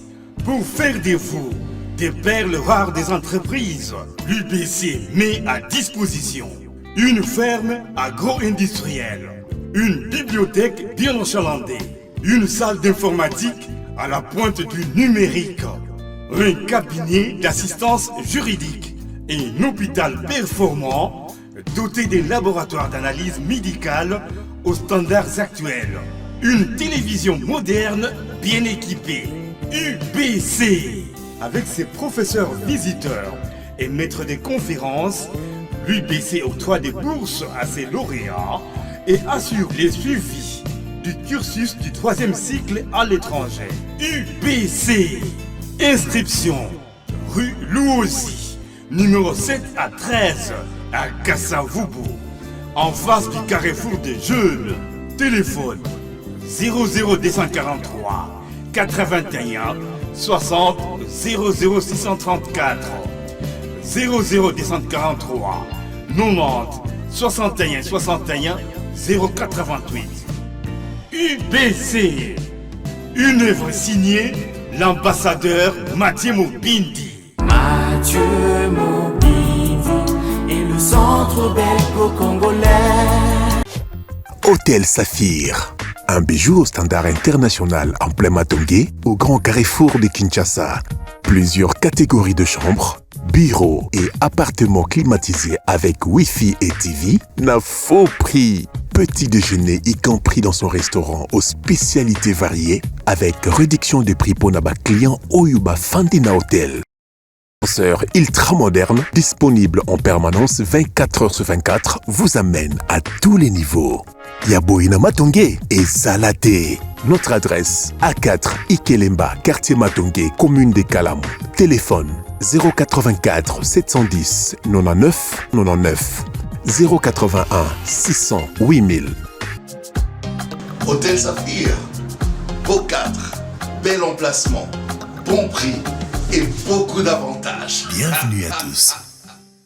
pour faire de vous des perles rares des entreprises, l'UBC met à disposition une ferme agro-industrielle, une bibliothèque bien enchalandée, une salle d'informatique à la pointe du numérique, un cabinet d'assistance juridique et un hôpital performant doté des laboratoires d'analyse médicale aux standards actuels, une télévision moderne bien équipée. UBC, avec ses professeurs visiteurs et maîtres des conférences, l'UBC octroie des bourses à ses lauréats et assure les suivis du cursus du 3e cycle à l'étranger. UBC, inscription, rue Louosi, numéro 7 à 13, à Kassavubu, en face du carrefour des jeunes. Téléphone 00243 81 60 00634 00243 90 61 61 088. UBC, une œuvre signée l'ambassadeur Mathieu Mobindi. Mathieu Mobindi et le centre belgo-congolais. Hôtel Saphir, un bijou au standard international en plein Matongé, au grand carrefour de Kinshasa. Plusieurs catégories de chambres, bureaux et appartements climatisés avec Wi-Fi et TV n'a faux prix. Petit déjeuner y compris dans son restaurant aux spécialités variées avec réduction des prix pour Naba client Oyuba Fandina Hotel. Ascenseur ultra moderne, disponible en permanence 24h/24, vous amène à tous les niveaux. Yaboina Matongé et Salaté. Notre adresse A4 Ikelemba, quartier Matongé, commune des Kalam. Téléphone 084 710 99 99 081 600 8000. Hôtel Saphir, beau cadre, bel emplacement, bon prix et beaucoup d'avantages. Bienvenue à tous.